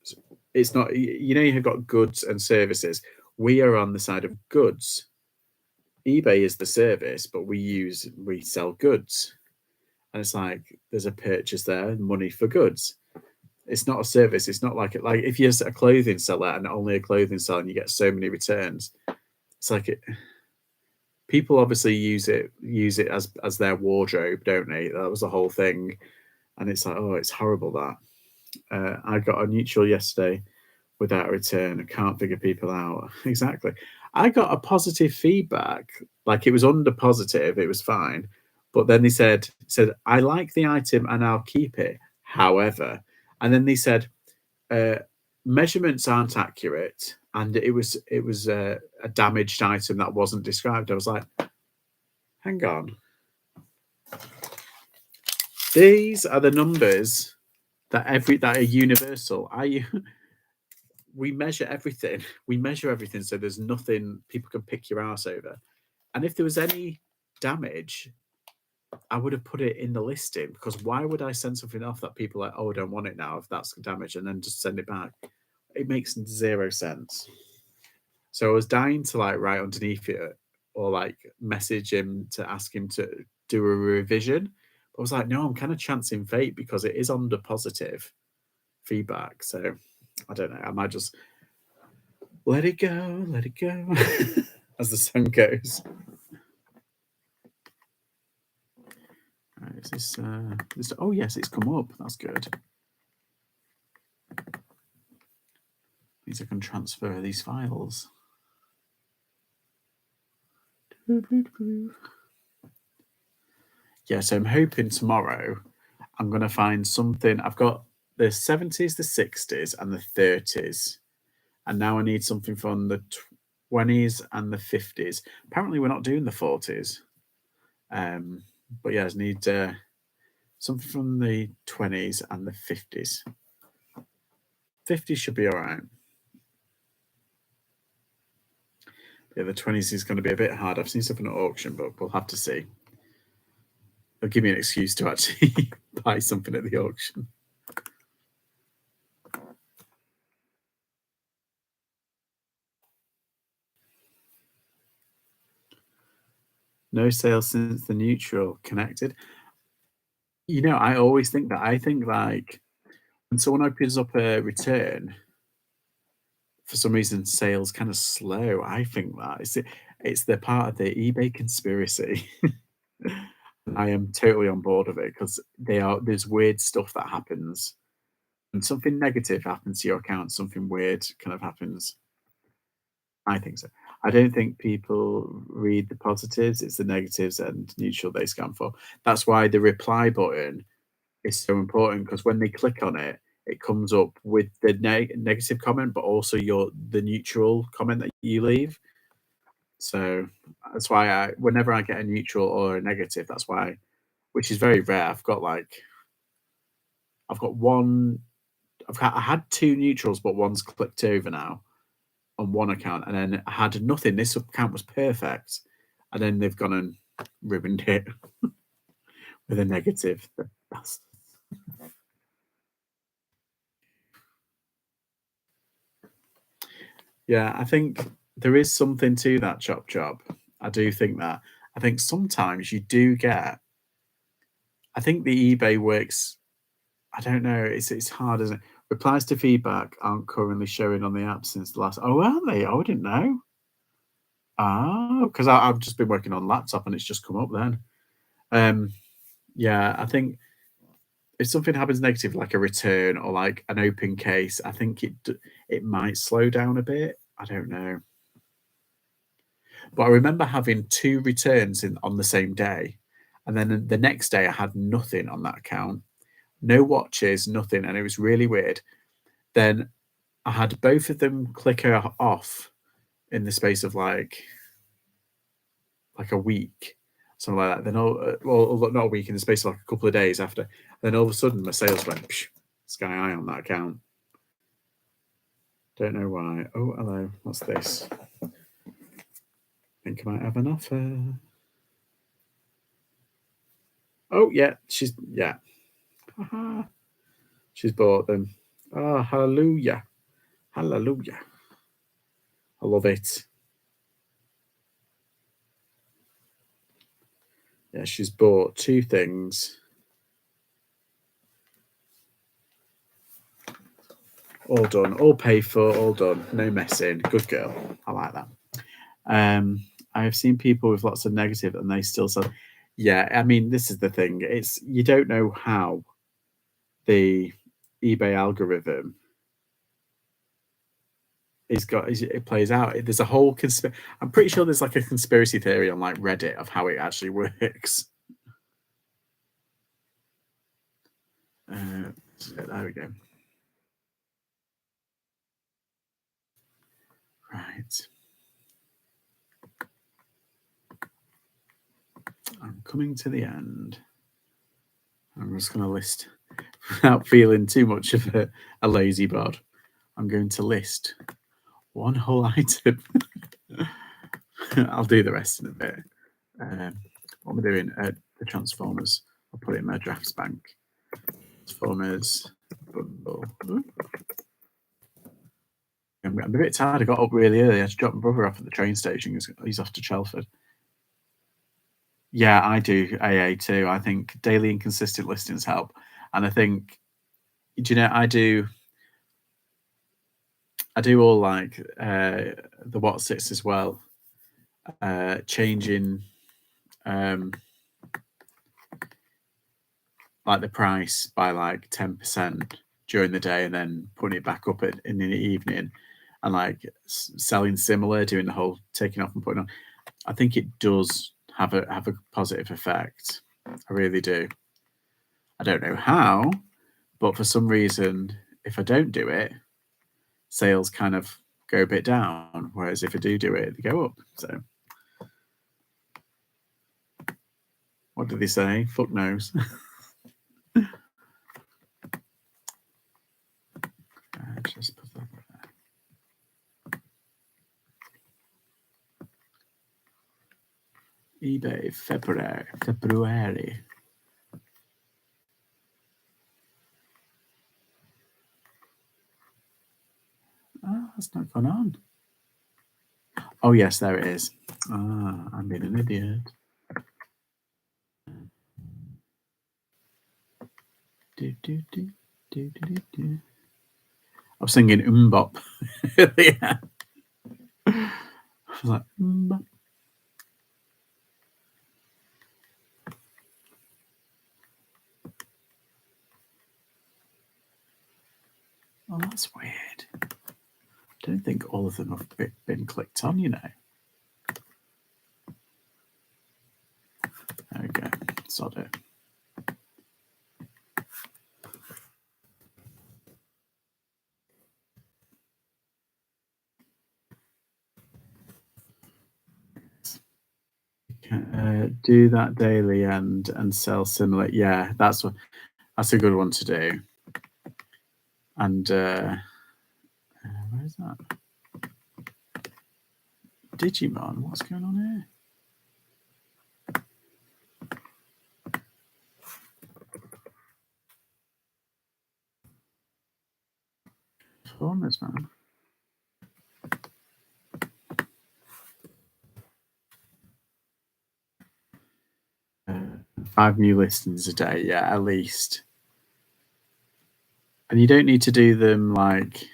It's not. You've got goods and services. We are on the side of goods. eBay is the service, but we sell goods, and it's like there's a purchase there, money for goods. It's not a service. It's not like if you're a clothing seller and only a clothing seller and you get so many returns. It's like people obviously use it as their wardrobe, don't they? That was the whole thing. And it's like, oh, it's horrible that. I got a neutral yesterday without a return. I can't figure people out. Exactly. I got a positive feedback. Like, it was under positive. It was fine. But then they said, I like the item and I'll keep it. However, and then they said, measurements aren't accurate. And it was a damaged item that wasn't described. I was like, hang on. These are the numbers that are universal. We measure everything. We measure everything, so there's nothing people can pick your ass over. And if there was any damage, I would have put it in the listing, because why would I send something off that people are like, oh, I don't want it now if that's damaged, and then just send it back? It makes zero sense. So I was dying to write underneath it or message him to ask him to do a revision. But I was like, no, I'm kind of chancing fate because it is under positive feedback. So I don't know. I might just let it go, as the song goes. Right, is this? Oh yes, it's come up. That's good. Means I can transfer these files. yeah, so I'm hoping tomorrow I'm going to find something. I've got the 70s, the 60s, and the 30s. And now I need something from the 20s and the 50s. Apparently, we're not doing the 40s. But yeah, I need something from the 20s and the 50s. 50s should be all right. Yeah, the 20s is going to be a bit hard. I've seen something at auction, but we'll have to see. It'll give me an excuse to actually buy something at the auction. No sales since the neutral connected. You know, I always think that. I think like when someone opens up a return, for some reason sales kind of slow. I think that it's the part of the eBay conspiracy. I am totally on board of it because there's weird stuff that happens. When something negative happens to your account, something weird kind of happens. I think so. I don't think people read the positives. It's the negatives and neutral they scan for. That's why the reply button is so important because when they click on it, it comes up with the negative comment, but also the neutral comment that you leave. So that's why whenever I get a neutral or a negative, that's why, which is very rare. I've got one. I had two neutrals, but one's clicked over now on one account, and then I had nothing. This account was perfect, and then they've gone and ruined it with a negative. That's, yeah, I think there is something to that chop chop. I do think that. I think sometimes you do get. I think the eBay works. I don't know. It's hard, isn't it? Replies to feedback aren't currently showing on the app since the last. Oh, aren't they? Oh, I didn't know. Oh, because I've just been working on laptop and it's just come up then. Yeah, I think if something happens negative, like a return or like an open case, I think it might slow down a bit. I don't know, but I remember having two returns on the same day, and then the next day I had nothing on that account, no watches, nothing, and it was really weird. Then I had both of them click off in the space of like a week, something like that. Then well, not a week, in the space of like a couple of days after. Then all of a sudden, my sales went sky high on that account. Don't know why. Oh, hello. What's this? Think I might have an offer. Oh, yeah. Yeah. She's bought them. Oh, hallelujah. Hallelujah. I love it. Yeah, she's bought two things. All done. All paid for. All done. No messing. Good girl. I like that. I have seen people with lots of negative and they still sell. Yeah, I mean, this is the thing. It's you don't know how the eBay algorithm it plays out. There's a whole I'm pretty sure there's like a conspiracy theory on like Reddit of how it actually works. There we go. Right. I'm coming to the end. I'm just going to list without feeling too much of a lazy bod. I'm going to list one whole item. I'll do the rest in a bit. What am I doing? The Transformers. I'll put it in my drafts bank. Transformers bundle. I'm a bit tired. I got up really early. I had to drop my brother off at the train station. He's off to Chelford. Yeah, I do AA too. I think daily and consistent listings help. And I think, do you know, I do all like the what's it's as well. Changing like the price by like 10% during the day and then putting it back up in the evening and like selling similar, doing the whole taking off and putting on. I think it does have a positive effect. I really do. I don't know how, but for some reason, if I don't do it, sales kind of go a bit down. Whereas if I do it, they go up. So what did they say? Fuck knows. Just put that there. eBay February. Oh, that's not gone on. Oh yes, there it is. I'm being an idiot. I was singing Bop. Yeah. I was like Bop. Oh, that's weird. I don't think all of them have been clicked on, you know. There we go. Sod it. Do that daily and sell similar. Yeah, that's a good one to do. And where is that? Digimon, what's going on here? Performance, man. 5 new listings a day, yeah, at least. And you don't need to do them like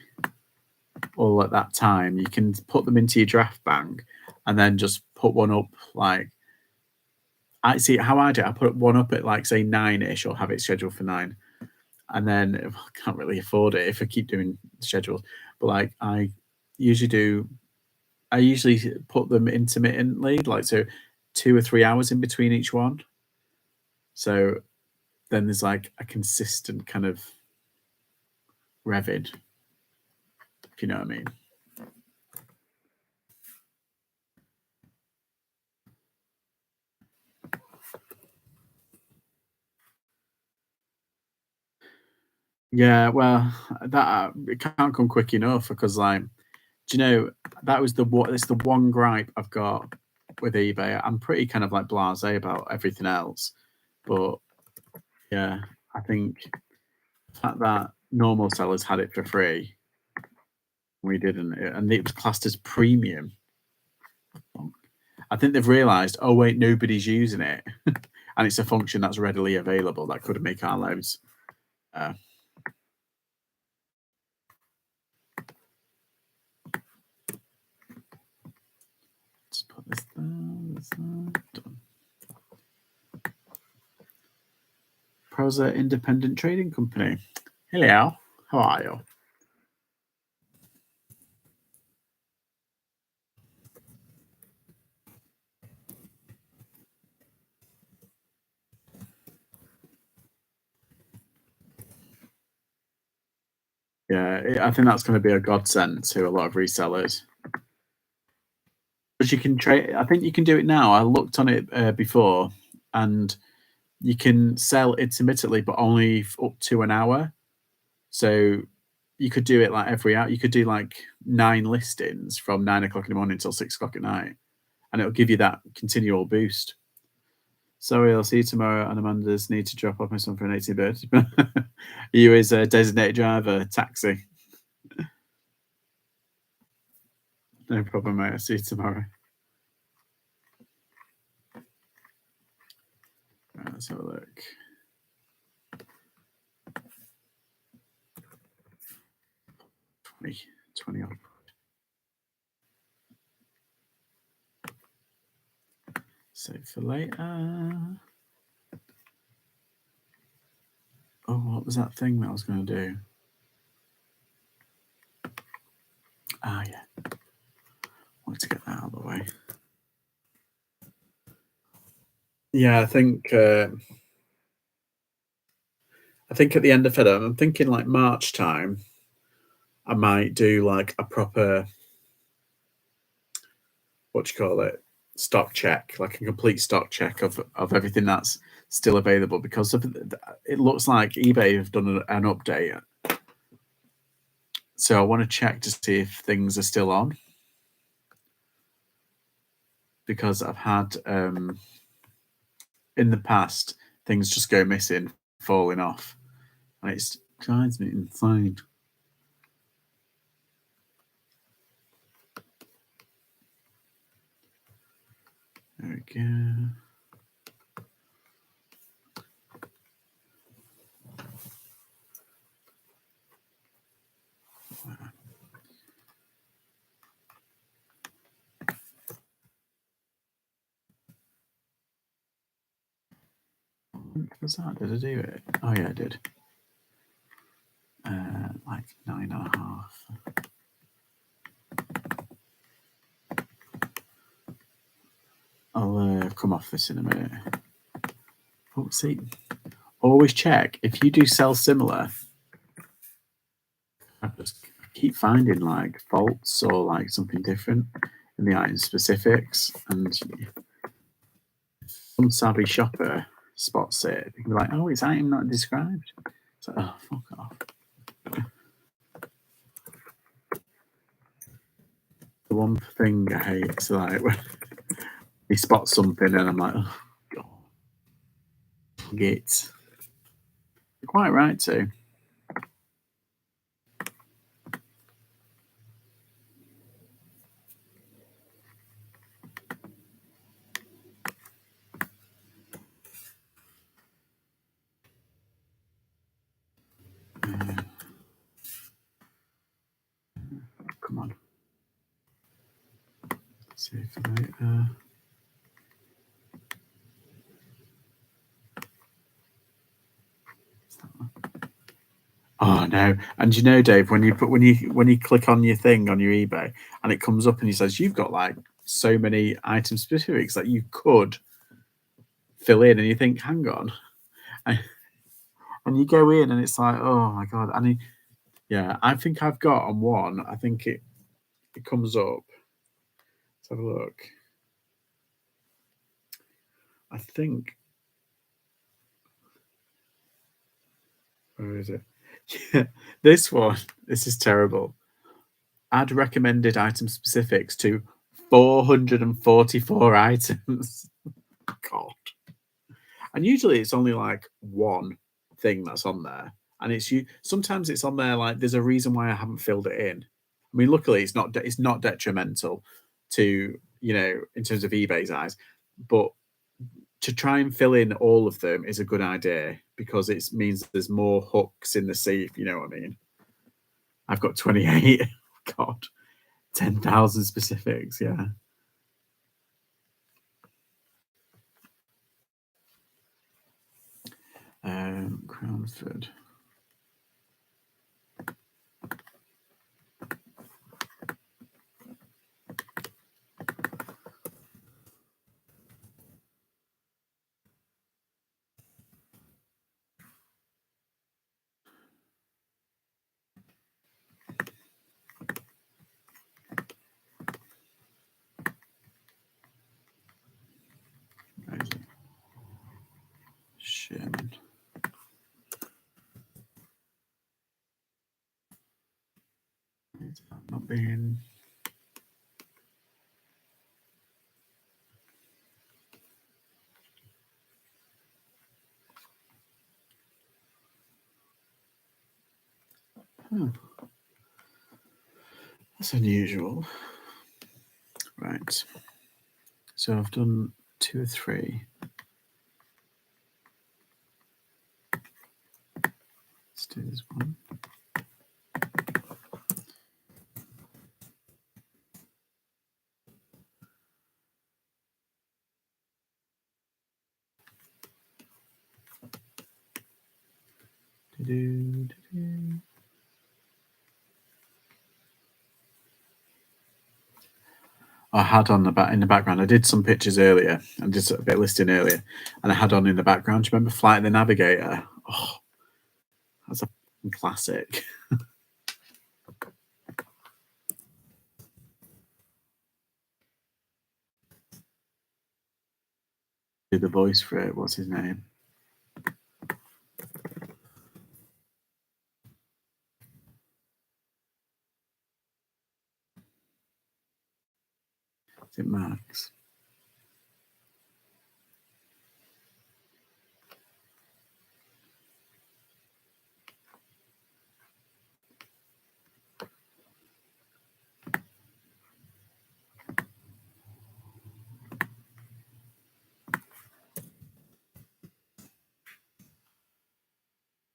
all at that time. You can put them into your draft bank and then just put one up like I see how I do it. I put one up at like say 9ish or have it scheduled for 9. And then I can't really afford it if I keep doing schedules. But like I usually put them intermittently, like so 2 or 3 hours in between each one. So then there's like a consistent kind of revving, if you know what I mean. Yeah, well, that it can't come quick enough because, like, do you know that was it's the one gripe I've got with eBay. I'm pretty kind of like blasé about everything else, but yeah, I think the fact that normal sellers had it for free, we didn't, and it was classed as premium. I think they've realised, oh wait, nobody's using it, and it's a function that's readily available that could make our lives. Let's put this there. Done. Prosa Independent Trading Company. Hello, how are you? Yeah, I think that's going to be a godsend to a lot of resellers. But you can trade. I think you can do it now. I looked on it before, and you can sell intermittently, but only up to an hour. So you could do it like every hour. You could do like 9 listings from 9 o'clock in the morning until 6 o'clock at night, and it'll give you that continual boost. Sorry, I'll see you tomorrow. And Amanda's need to drop off my son for an 18 birthday. You is a designated driver, taxi. No problem, mate. I'll see you tomorrow. Right, let's have a look. 20 odd. Save for later. Oh, what was that thing that I was going to do? Ah, yeah. I wanted to get that out of the way. Yeah, I think at the end of it, I'm thinking like March time, I might do like a proper, what do you call it, stock check, like a complete stock check of everything that's still available, because it looks like eBay have done an update, so I want to check to see if things are still on, because I've had in the past things just go missing, falling off, and it drives me insane. There we go. Was that? Did I do it? Oh yeah, I did. Like 9.5. I'll come off this in a minute. Oh, see, always check if you do sell similar. I just keep finding like faults or like something different in the item specifics, and some savvy shopper spots it. They can be like, "Oh, it's item not described." It's like, "Oh, fuck off." The one thing I hate is like when he spots something and I'm like, "Oh God, git." You're quite right too. Come on. Let's see if I. Oh no! And you know, Dave, when you click on your thing on your eBay and it comes up and it says you've got like so many item specifics that you could fill in, and you think, hang on, and you go in and it's like, oh my god! And yeah, I think I've got on one. I think it comes up. Let's have a look. I think, where is it? Yeah, this one. This is terrible. Add recommended item specifics to 444 items. God. And usually it's only like one thing that's on there, and sometimes it's on there like there's a reason why I haven't filled it in. I mean, luckily it's not detrimental to, in terms of eBay's eyes, but to try and fill in all of them is a good idea, because it means there's more hooks in the sea, if you know what I mean. I've got 28. God, 10,000 specifics. Yeah. Cranford. Sherman. It's not being. Oh, that's unusual. Right. So I've done 2 or 3. Let's do this one. I had on in the background. I did some pictures earlier and did a bit of listing earlier, and I had on in the background. Do you remember Flight of the Navigator? Oh, that's a classic. Do the voice for it. What's his name? Is it Max?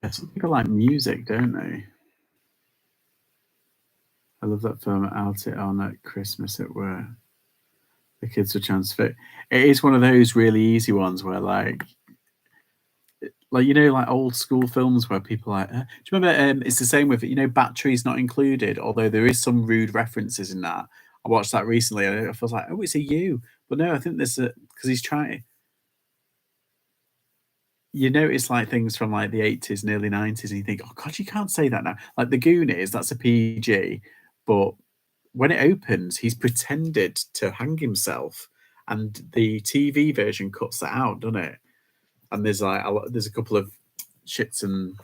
Yeah, some people like music, don't they? I love that film Out It On at Christmas at where the kids were transferred. It is one of those really easy ones where you know, like old school films where people do you remember? It's the same with Batteries Not Included. Although there is some rude references in that. I watched that recently, and I was like, oh, it's a you, but no, I think there's a because he's trying. You notice like things from like the 80s and early 90s, and you think, oh god, you can't say that now. Like the Goonies, that's a PG, but when it opens, he's pretended to hang himself, and the TV version cuts that out, doesn't it? And there's a couple of shits and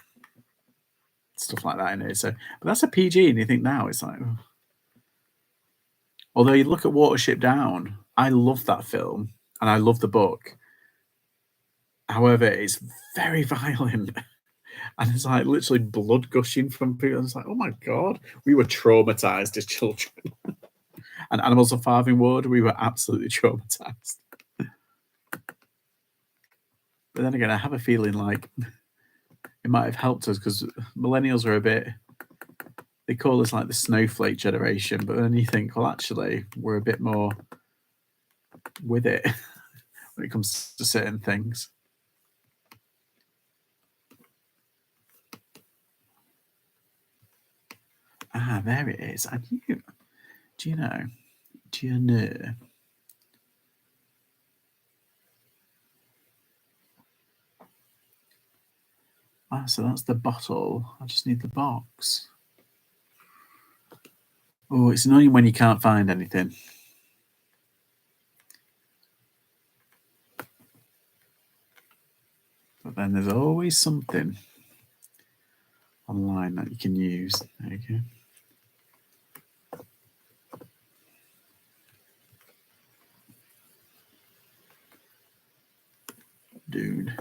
stuff like that in it. So, but that's a PG, and you think now it's like, oh. Although you look at Watership Down, I love that film and I love the book. However, it's very violent. And it's like literally blood gushing from people. It's like, oh my god, we were traumatized as children. And Animals of Farthing Wood, we were absolutely traumatized. But then again, I have a feeling like it might have helped us because millennials are a bit. They call us like the snowflake generation, but then you think, well, actually, we're a bit more with it when it comes to certain things. Ah, there it is. And you, do you know? Do you know? Ah, so that's the bottle. I just need the box. Oh, it's annoying when you can't find anything. But then there's always something online that you can use. There you go. Dude.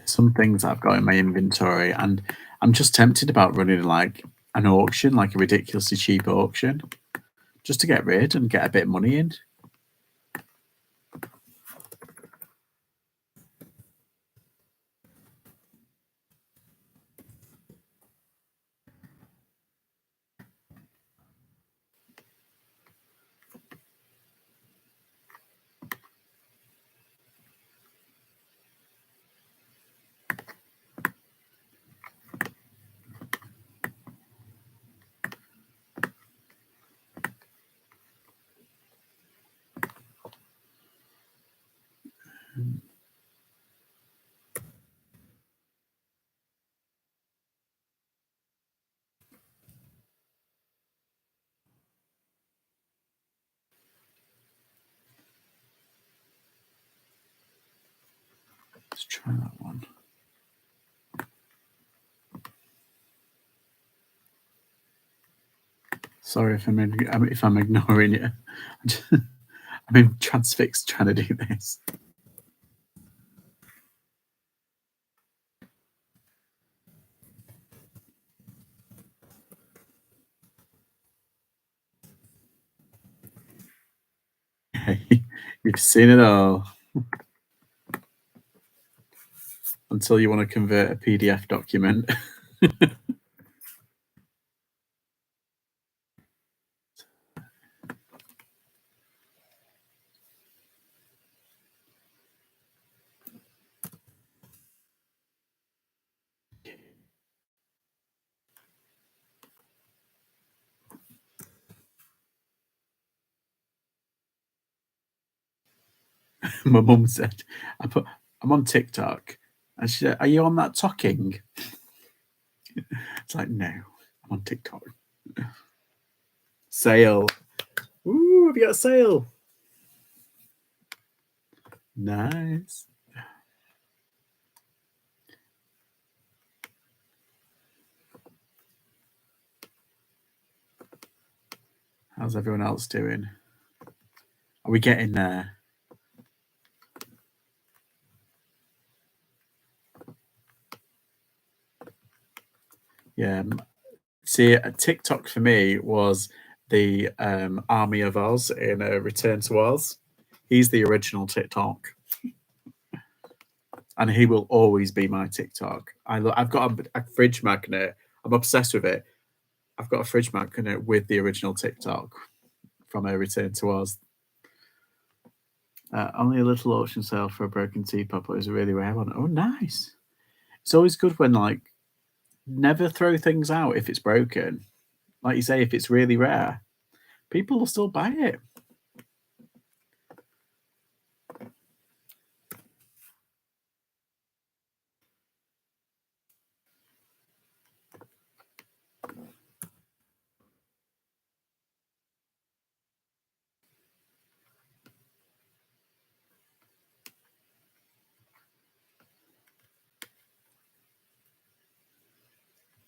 Some things I've got in my inventory, and I'm just tempted about running like an auction, like a ridiculously cheap auction, just to get rid and get a bit of money in. Let's try that one. Sorry if I'm ignoring you. I'm in transfixed trying to do this. You've seen it all. Until you want to convert a PDF document. My mum said, I'm on TikTok. And she said, are you on that talking? It's like, no, I'm on TikTok. Sale. Ooh, have you got a sale? Nice. How's everyone else doing? Are we getting there? Yeah. See, TikTok for me was the Army of Oz in Return to Oz. He's the original TikTok, and he will always be my TikTok. I've got a fridge magnet. I'm obsessed with it. I've got a fridge magnet with the original TikTok from a Return to Oz. Only a little auction sale for a broken teapot, but it was a really rare one. Oh, nice. It's always good when, like, never throw things out if it's broken. Like you say, if it's really rare, people will still buy it.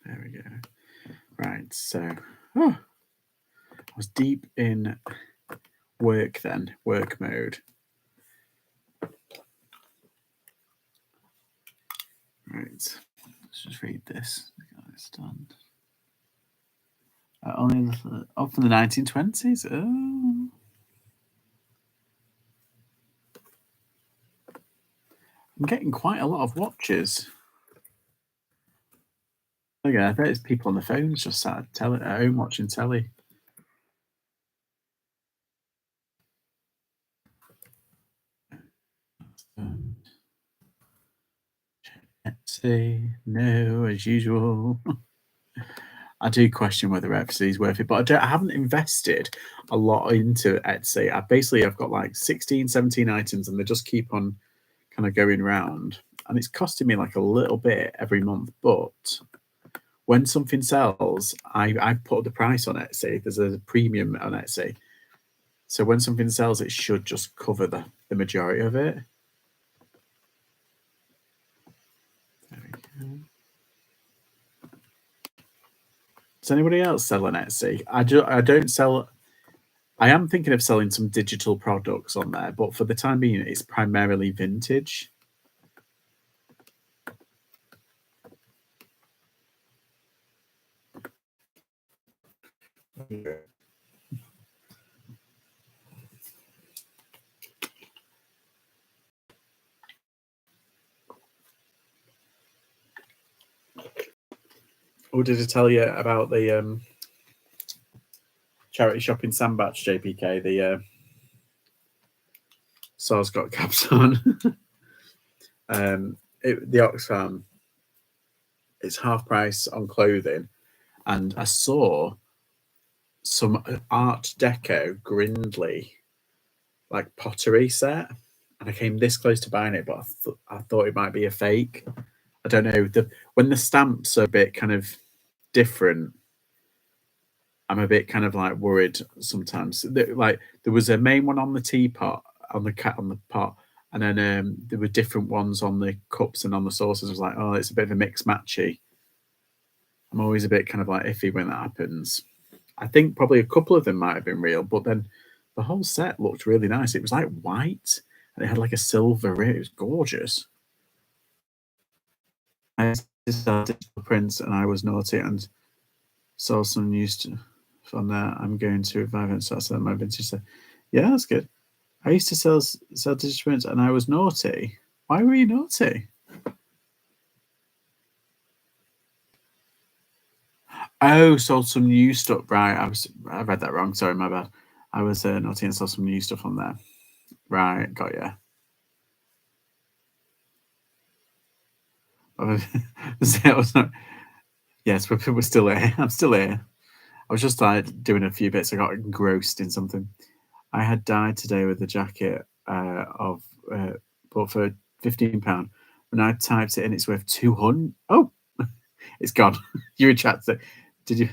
There we go. Right, so I was deep in work mode. Right, let's just read this. It's done. Only from the 1920s. Oh. I'm getting quite a lot of watches. Okay, I bet it's people on the phones just sat at home watching telly. Etsy, no, as usual. I do question whether Etsy is worth it, but I haven't invested a lot into Etsy. I've got like 16, 17 items, and they just keep on kind of going round. And it's costing me like a little bit every month. But when something sells, I put the price on Etsy. There's a premium on Etsy. So when something sells, it should just cover the majority of it. There we go. Does anybody else sell on Etsy? I don't sell. I am thinking of selling some digital products on there, but for the time being, it's primarily vintage. Oh, did I tell you about the charity shop in Sandbach, JPK? The SARS got caps on. The Oxfam, it's half price on clothing, and I saw some Art Deco Grindley like pottery set, and I came this close to buying it, but I thought it might be a fake. I don't know. When the stamps are a bit kind of different, I'm a bit kind of like worried sometimes. Like there was a main one on the teapot, on the pot, and then there were different ones on the cups and on the saucers. I was like, oh, it's a bit of a mix matchy. I'm always a bit kind of like iffy when that happens. I think probably a couple of them might have been real, but then the whole set looked really nice. It was like white and it had like a silver rim. It was gorgeous. I saw digital prints and I was naughty and saw some news from there. I'm going to revive it and start selling my vintage set. Yeah, that's good. I used to sell digital prints and I was naughty. Why were you naughty? Oh, sold some new stuff. Right, I read that wrong. Sorry, my bad. I was naughty and saw some new stuff on there. Right, got you. Yes, we're still here. I'm still here. I was just like doing a few bits. I got engrossed in something. I had died today with a jacket of bought for £15. When I typed it in, it's worth 200. Oh, it's gone. You're in chat. Did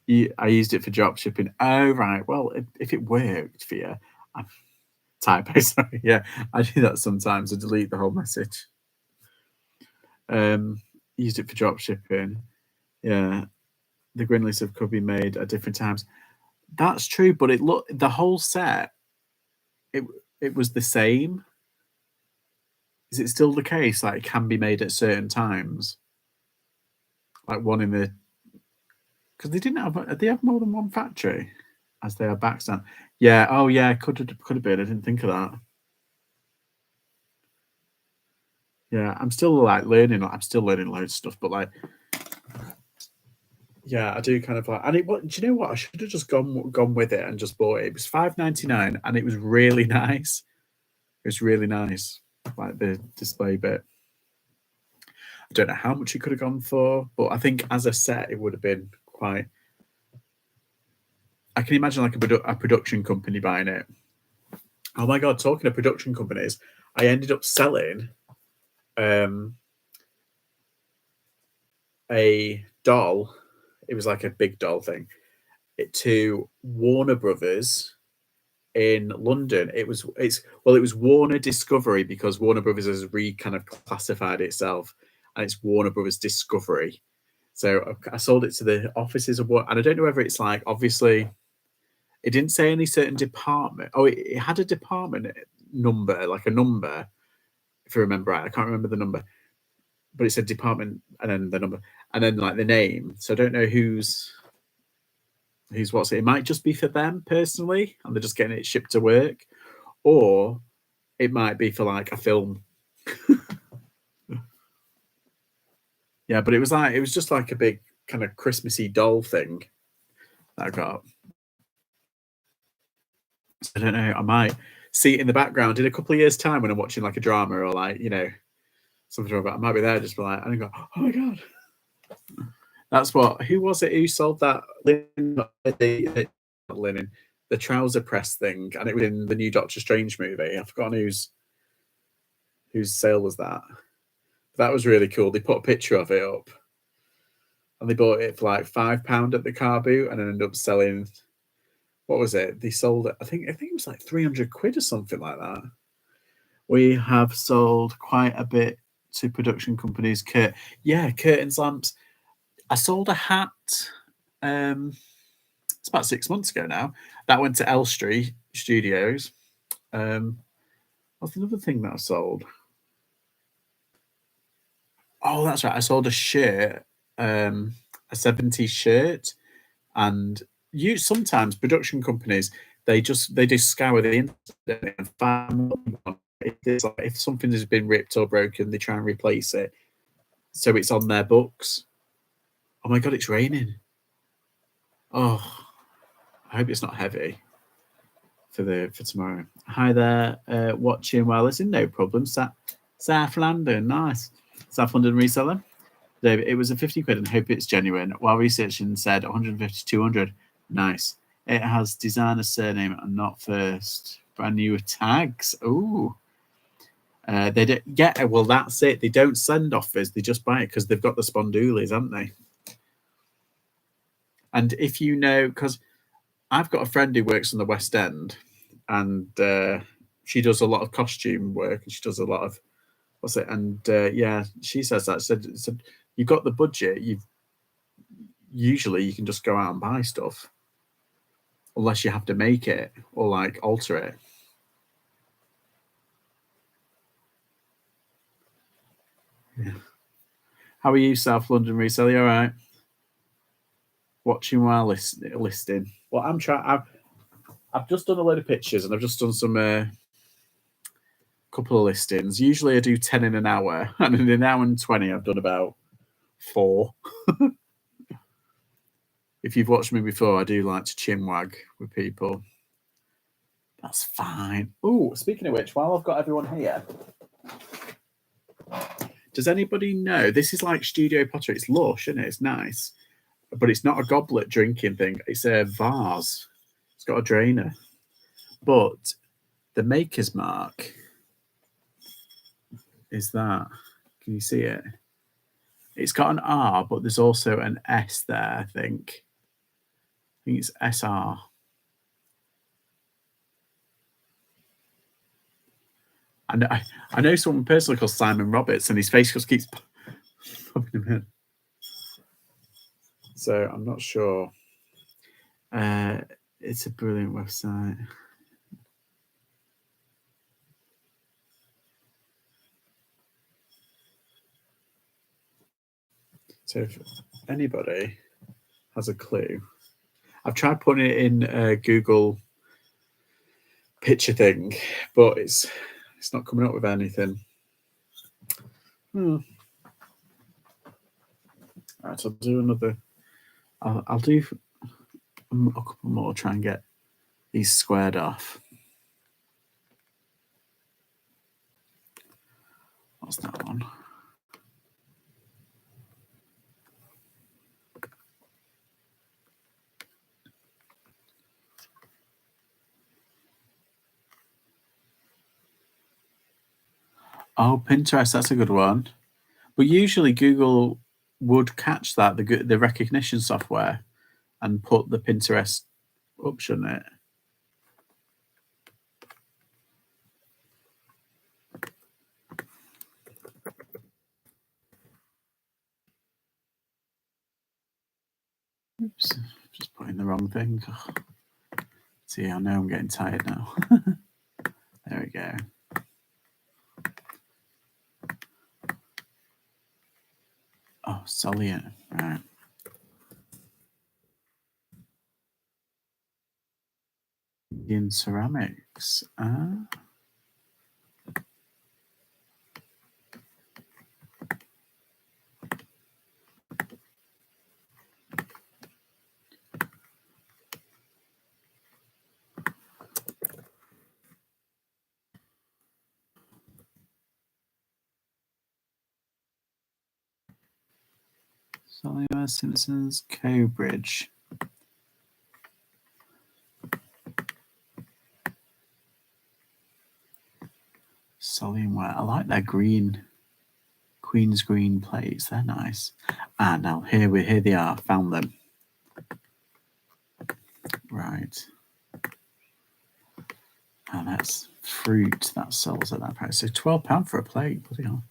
you? I used it for drop shipping. Oh, right. Well, if it worked for you, typo. Sorry. Yeah, I do that sometimes. I delete the whole message. Used it for drop shipping. Yeah, the green lists could be made at different times. That's true, but the whole set. It was the same. Is it still the case? Like it can be made at certain times. Like one in the, because they didn't have. They have more than one factory, as they are backstand. Yeah. Oh yeah. Could have been. I didn't think of that. Yeah, I'm still like learning. I'm still learning loads of stuff, but like, yeah, I do kind of like. And do you know what? I should have just gone with it and just bought it. It was $5.99, and it was really nice. It was really nice, like the display bit. I don't know how much it could have gone for, but I think as a set, it would have been quite. I can imagine like a production company buying it. Oh my god! Talking of production companies, I ended up selling a doll. It was like a big doll thing. To Warner Brothers in London. It was Warner Discovery, because Warner Brothers has kind of classified itself, and it's Warner Brothers Discovery. So I sold it to the offices of what, and I don't know whether it's like, obviously it didn't say any certain department. Oh, it had a department number, like a number, if I remember right. I can't remember the number, but it said department and then the number and then like the name. So I don't know who's what's it. It might just be for them personally, and they're just getting it shipped to work, or it might be for like a film. Yeah, but it was just like a big kind of Christmassy doll thing that I got. I don't know. I might see it in the background in a couple of years' time when I'm watching like a drama or like, something about. I might be there just be like, and I go, oh my god. That's what. Who was it who sold that linen, the trouser press thing, and it was in the new Doctor Strange movie. I've forgotten whose sale was that. That was really cool. They put a picture of it up, and they bought it for like £5 at the car boot, and then ended up selling. What was it? They sold it. I think it was like 300 quid or something like that. We have sold quite a bit to production companies. Curtains, lamps. I sold a hat. It's about 6 months ago now. That went to L Street Studios. What's another thing that I sold? Oh, that's right. I sold a shirt, a 70s shirt, and sometimes production companies they just scour the internet and find what you want. If something has been ripped or broken, they try and replace it, so it's on their books. Oh my god, it's raining. Oh, I hope it's not heavy for tomorrow. Hi there, watching while listening. No problem. South London, nice. South London reseller. David, it was a 50 quid and hope it's genuine. While researching said 150 200. Nice. It has designer surname and not first. Brand new tags. Ooh. They don't. Yeah, well, that's it. They don't send offers. They just buy it because they've got the spondoolies, haven't they? And if you know, because I've got a friend who works on the West End, and she does a lot of costume work, and she does a lot of what's it? And yeah, she says that. Said you've got the budget. Usually you can just go out and buy stuff, unless you have to make it or like alter it. Yeah. How are you, South London reseller? All right. Watching while listing. Well, I'm trying. I've just done a load of pictures, and I've just done some couple of listings. Usually I do 10 in an hour, and in an hour and 20 I've done about 4. If you've watched me before, I do like to chinwag with people. That's fine. Oh, speaking of which, while I've got everyone here, does anybody know? This is like studio pottery. It's lush, isn't it? It's nice, but it's not a goblet drinking thing. It's a vase. It's got a drainer. But the Maker's Mark is that. Can you see it? It's got an R, but there's also an S there, I think. I think it's SR. I know someone personally called Simon Roberts, and his face just keeps popping him in. So I'm not sure. It's a brilliant website. So if anybody has a clue, I've tried putting it in Google picture thing, but it's not coming up with anything. Right, I'll do another. I'll do a couple more. Try and get these squared off. What's that one? Oh, Pinterest, that's a good one. But usually Google would catch that, the recognition software, and put the Pinterest option in it. Oops, just putting the wrong thing. See, I know I'm getting tired now. There we go. Oh, Soliant, right. In ceramics. Soliant Simpsons Cobridge. Soliant ware. I like their green, Queen's green plates. They're nice. Now here they are. Found them. Right. And that's fruit that sells at that price. So £12 for a plate. Bloody hell.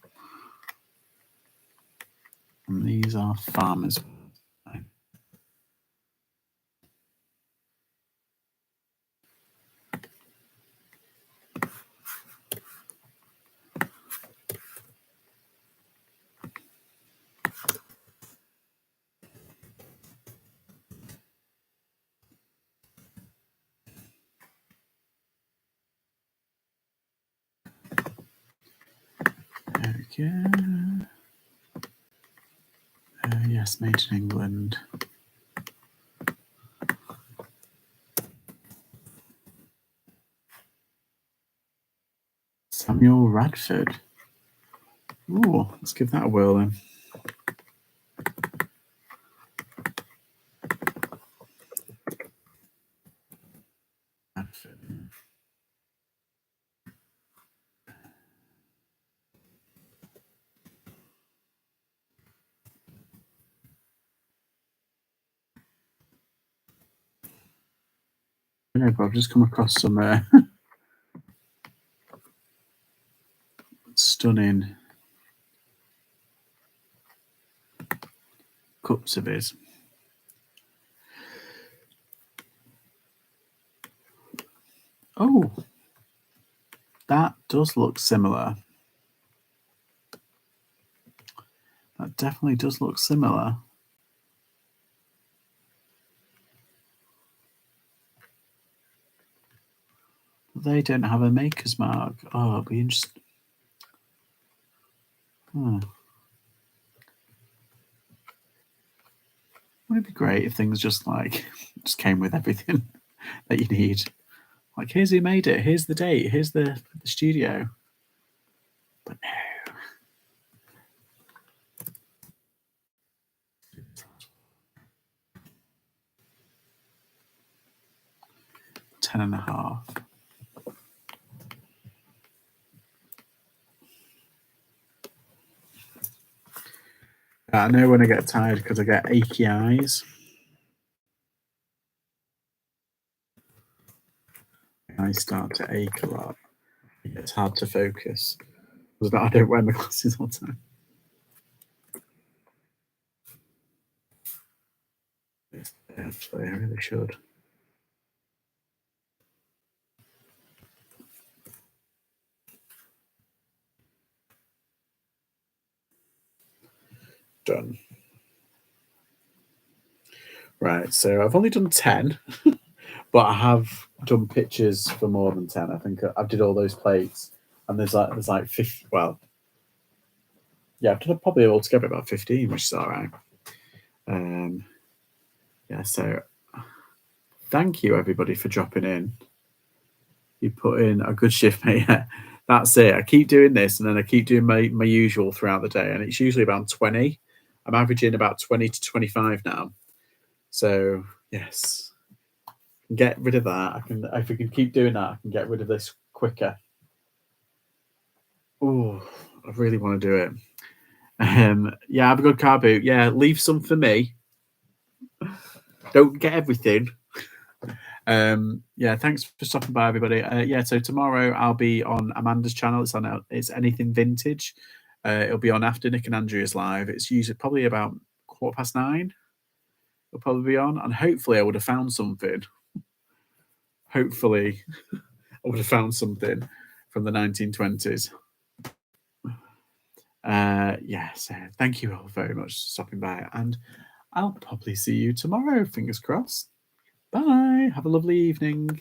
And these are farmers. There we go. Yes, made in England. Samuel Radford. Ooh, let's give that a whirl then. Radford. I don't know, but I've just come across some stunning cups of his. Oh, that does look similar. That definitely does look similar. They don't have a maker's mark. Oh, it'll be interesting. Wouldn't it be great if things just came with everything that you need? Like, here's who made it. Here's the date. Here's the studio. But no. £10.50. I know when I get tired because I get achy eyes. I start to ache a lot. It's hard to focus. I don't wear my glasses all the time. Actually, I really should. Done. Right, so I've only done 10, but I have done pictures for more than 10. I think I've did all those plates, and there's like 50. Well, yeah, I've done probably altogether about 15, which is all right. Yeah, so thank you everybody for dropping in. You put in a good shift, mate. Yeah, that's it. I keep doing this, and then I keep doing my usual throughout the day, and it's usually about 20. I'm averaging about 20 to 25 now. So yes, get rid of that. I can, if we can keep doing that, I can get rid of this quicker. Oh, I really want to do it. Yeah, have a good car boot. Yeah, leave some for me. Don't get everything. Yeah, thanks for stopping by, everybody. Yeah, so tomorrow I'll be on Amanda's channel. It's anything vintage. It'll be on after Nick and Andrea's live. It's usually probably about 9:15. It'll probably be on, and hopefully I would have found something. Hopefully I would have found something from the 1920s. Yeah, so thank you all very much for stopping by, and I'll probably see you tomorrow. Fingers crossed. Bye. Have a lovely evening.